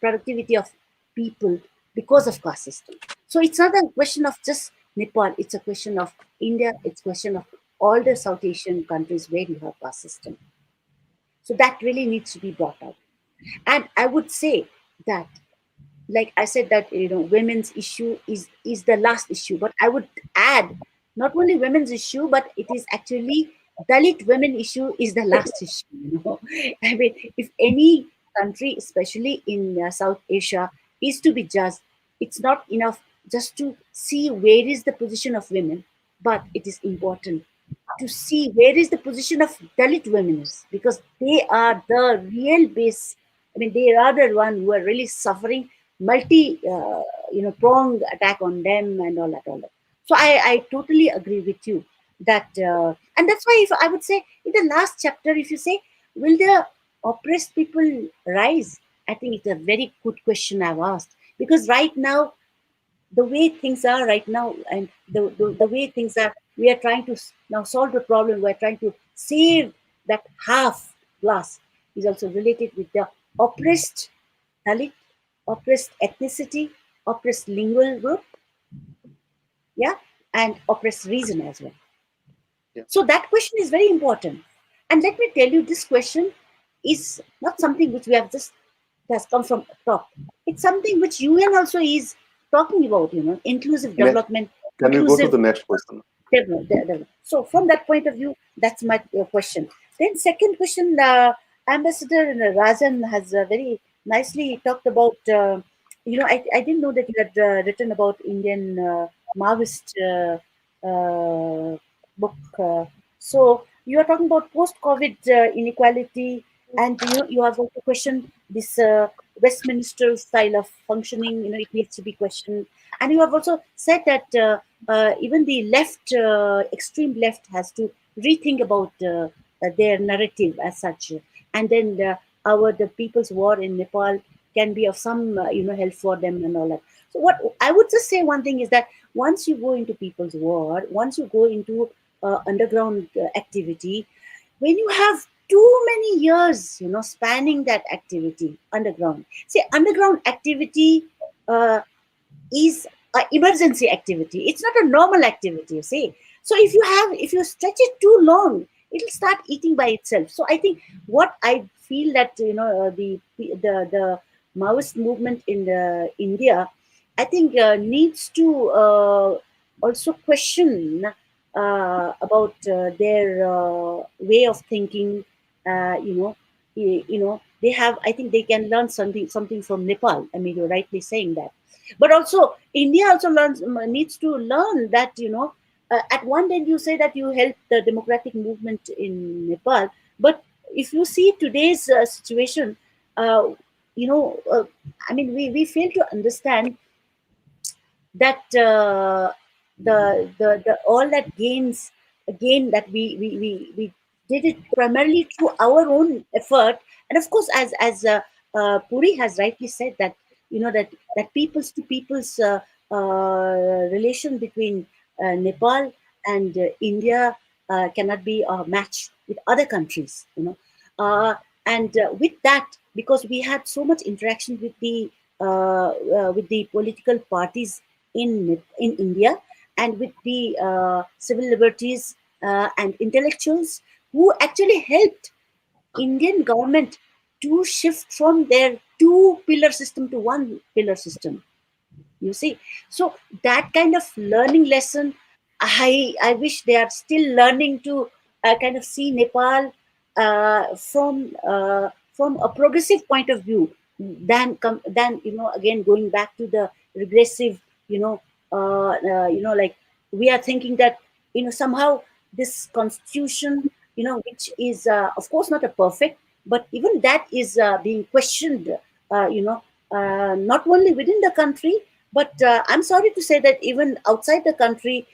people because of caste system. So it's not a question of just Nepal, it's a question of India, it's a question of all the South Asian countries where you have caste system. So that really needs to be brought out. And I would say that, like I said, that women's issue is the last issue, but I would add not only women's issue, but it is actually Dalit women issue is the last issue. I mean, if any country, especially in South Asia, is to be judged, it's not enough just to see where is the position of women, but it is important to see where is the position of Dalit women is, because they are the real base. I mean, they are the one who are really suffering pronged attack on them and all that. So I totally agree with you that, and that's why if I would say in the last chapter, if you say, will the oppressed people rise? I think it's a very good question I've asked, because right now, the way things are right now, and the way things are, we are trying to now solve the problem. We're trying to save that half glass is also related with the oppressed Dalit, oppressed ethnicity, oppressed lingual group, yeah, and oppressed reason as well. Yeah. So that question is very important. And let me tell you, this question is not something which we have just has come from top. It's something which UN also is talking about, inclusive development. Can we go to inclusive the next question? development. So from that point of view, that's my question. Then second question, Ambassador Rajan has very nicely talked about, I didn't know that you had written about Indian Maoist book. So you are talking about post-COVID inequality, and you have also questioned this Westminster style of functioning. It needs to be questioned, and you have also said that even the left, extreme left, has to rethink about their narrative as such. And then the People's War in Nepal can be of some help for them and all that. So what I would just say, one thing is that once you go into People's War, once you go into underground activity, when you have too many years, spanning that activity underground. See, underground activity is an emergency activity. It's not a normal activity, you see. So if you stretch it too long, it'll start eating by itself. So I think what I feel that the Maoist movement in India, I think needs to also question about their way of thinking. They have. I think they can learn something from Nepal. I mean, you're rightly saying that. But also, India also needs to learn that, at one end you say that you help the democratic movement in Nepal, but if you see today's situation, uh, I mean, we fail to understand that the all that gain that we did it primarily through our own effort. And of course, as Puri has rightly said, that that peoples to peoples relation between Nepal and India cannot be a match with other countries, and with that, because we had so much interaction with the political parties in India, and with the civil liberties and intellectuals who actually helped Indian government to shift from their two pillar system to one pillar system. You see, so that kind of learning lesson, I wish they are still learning to kind of see Nepal from a progressive point of view, than again going back to the regressive, like we are thinking that somehow this constitution, which is of course not a perfect, but even that is being questioned, not only within the country, but I'm sorry to say that even outside the country,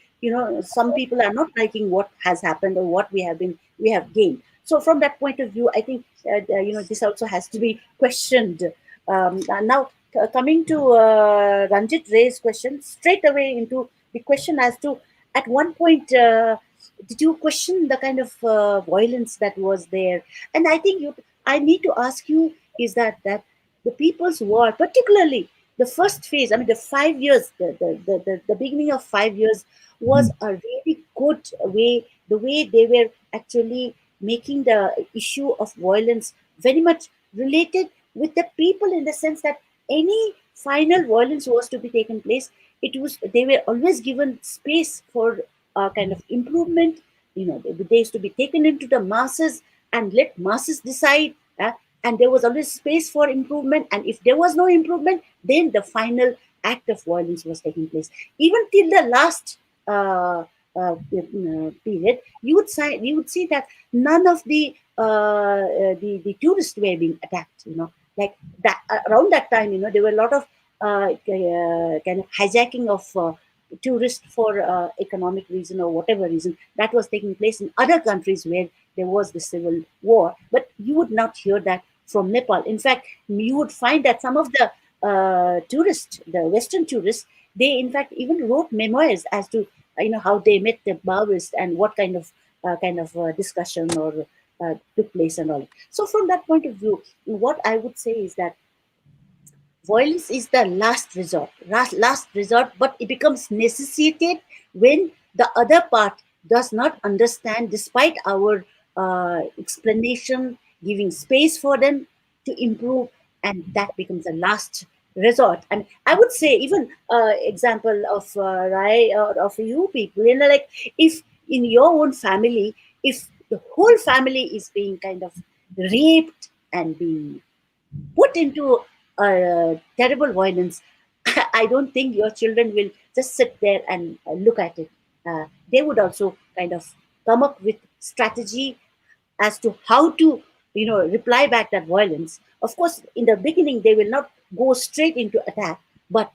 some people are not liking what has happened or what we have gained. So from that point of view, I think this also has to be questioned. Now, coming to Ranjit Ray's question, straight away into the question as to, at one point, did you question the kind of violence that was there? And I think I need to ask you, is that the People's War, particularly the first phase, I mean, the 5 years, the beginning of 5 years was a really good way, the way they were actually making the issue of violence very much related with the people, in the sense that any final violence was to be taken place, they were always given space for kind of improvement. They used to be taken into the masses and let masses decide. And there was always space for improvement, and if there was no improvement, then the final act of violence was taking place. Even till the last period, you would see that none of the tourists were being attacked. Like that, around that time, there were a lot of kind of hijacking of tourists for economic reason or whatever reason that was taking place in other countries where there was the civil war. But you would not hear that from Nepal. In fact, you would find that some of the tourists, the Western tourists, they in fact even wrote memoirs as to how they met the Maoists and what kind of discussion or took place and all. So from that point of view, what I would say is that violence is the last resort, but it becomes necessitated when the other part does not understand, despite our explanation, giving space for them to improve, and that becomes a last resort. And I would say, even example of Rai, or of you people, like if in your own family, if the whole family is being kind of raped and being put into terrible violence, I don't think your children will just sit there and look at it. They would also kind of come up with strategy as to how to, reply back that violence. Of course, in the beginning, they will not go straight into attack, but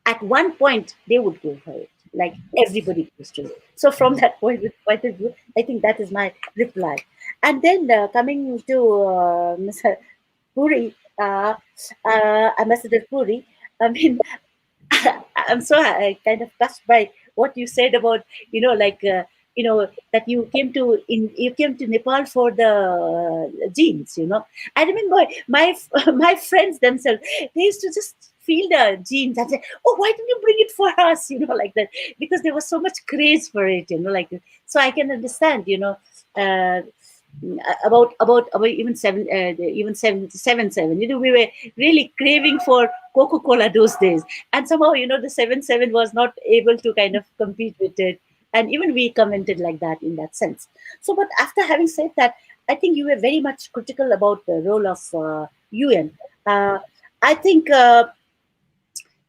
at one point, they would go for it. like everybody goes through. So from that point of view, I think that is my reply. And then coming to Mr. Puri, Ambassador Puri, I mean, I'm so kind of touched by what you said about, like, that you came to Nepal for the genes. I remember my friends themselves, they used to just feel the genes and say, oh, why didn't you bring it for us, like that, because there was so much craze for it, like, so I can understand, uh, about even 7-7. We were really craving for Coca-Cola those days, and somehow the 7-7 was not able to kind of compete with it, and even we commented like that in that sense. So, but after having said that, I think you were very much critical about the role of UN. I think.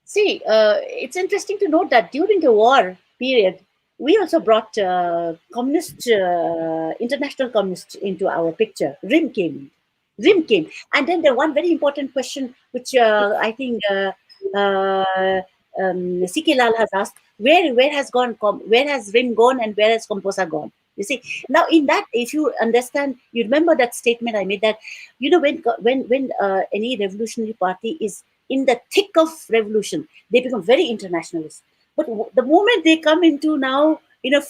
See, it's interesting to note that during the war period, we also brought international communists into our picture. RIM came, and then the one very important question, which I think CK Lal has asked: where has RIM gone, and where has Composa gone? You see, now in that, if you understand, you remember that statement I made that, when any revolutionary party is in the thick of revolution, they become very internationalist. But the moment they come into now,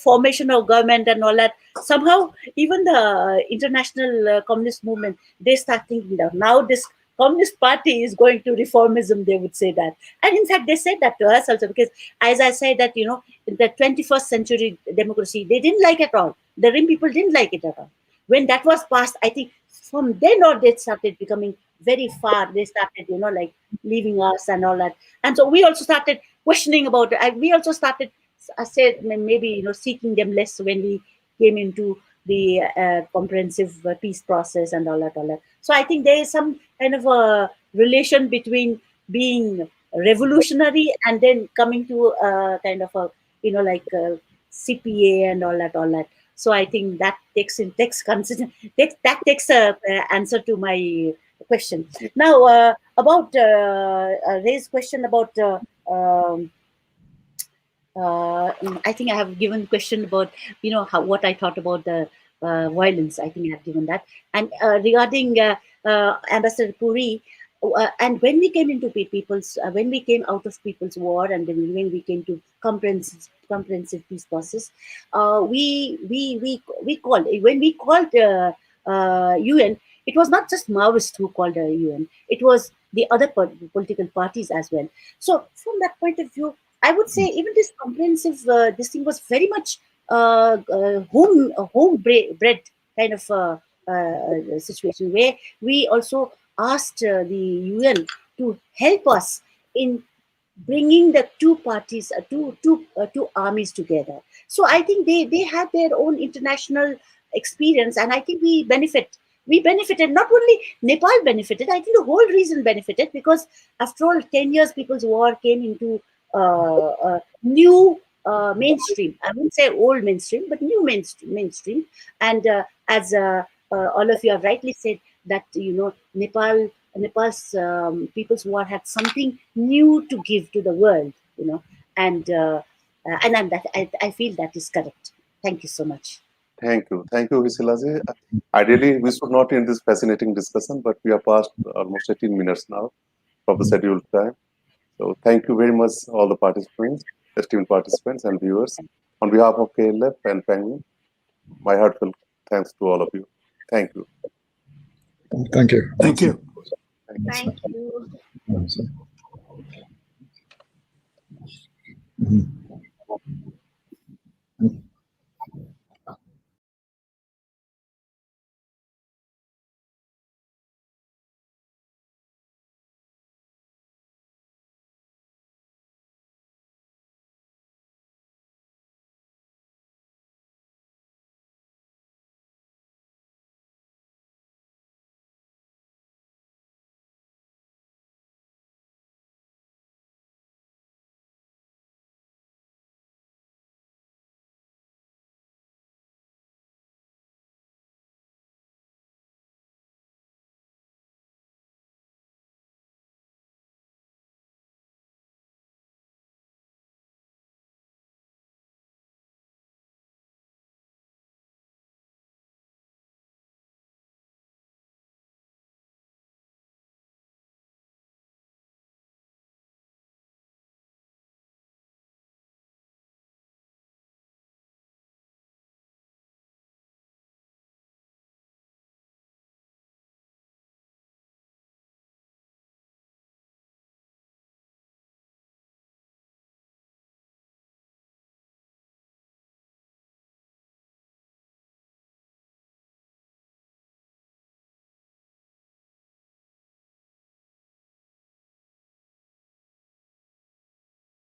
formation of government and all that, somehow even the international communist movement, they start thinking that now this communist party is going to reformism, they would say that. And in fact, they said that to us also, because as I said that, in the 21st century democracy, they didn't like at all. The RIM people didn't like it at all. When that was passed, I think from then on, they started becoming very far. They started, like leaving us and all that. And so we also started questioning about it. We also started, I said, maybe, seeking them less when we came into the comprehensive peace process and all that. So I think there is some kind of a relation between being revolutionary and then coming to a kind of a, like CPA and all that. So I think that takes a answer to my question. Now, about Ray's question about, I think I have given question about, what I thought about the violence. I think I have given that. And regarding Ambassador Puri, and when we came into when we came out of People's War, and then when we came to comprehensive peace process, we called, when we called UN. It was not just Maoists who called the UN. It was the other political parties as well. So from that point of view, I would say even this comprehensive this thing was very much home-bred kind of situation, where we also asked the UN to help us in bringing the two parties, two armies together. So I think they had their own international experience, and I think we benefited. Not only Nepal benefited, I think the whole region benefited, because after all, 10 years People's War came into new mainstream. I wouldn't say old mainstream, but new mainstream. And as all of you have rightly said, that Nepal's People's War had something new to give to the world, and I feel that is correct. Thank you so much. Thank you, Hisilaji. Ideally, we should not end this fascinating discussion, but we are past almost 18 minutes now from the scheduled time. So thank you very much, all the participants, esteemed participants and viewers. On behalf of KLF and Penguin, my heartfelt thanks to all of you. Thank you. Thank you. Thank you. Thank you.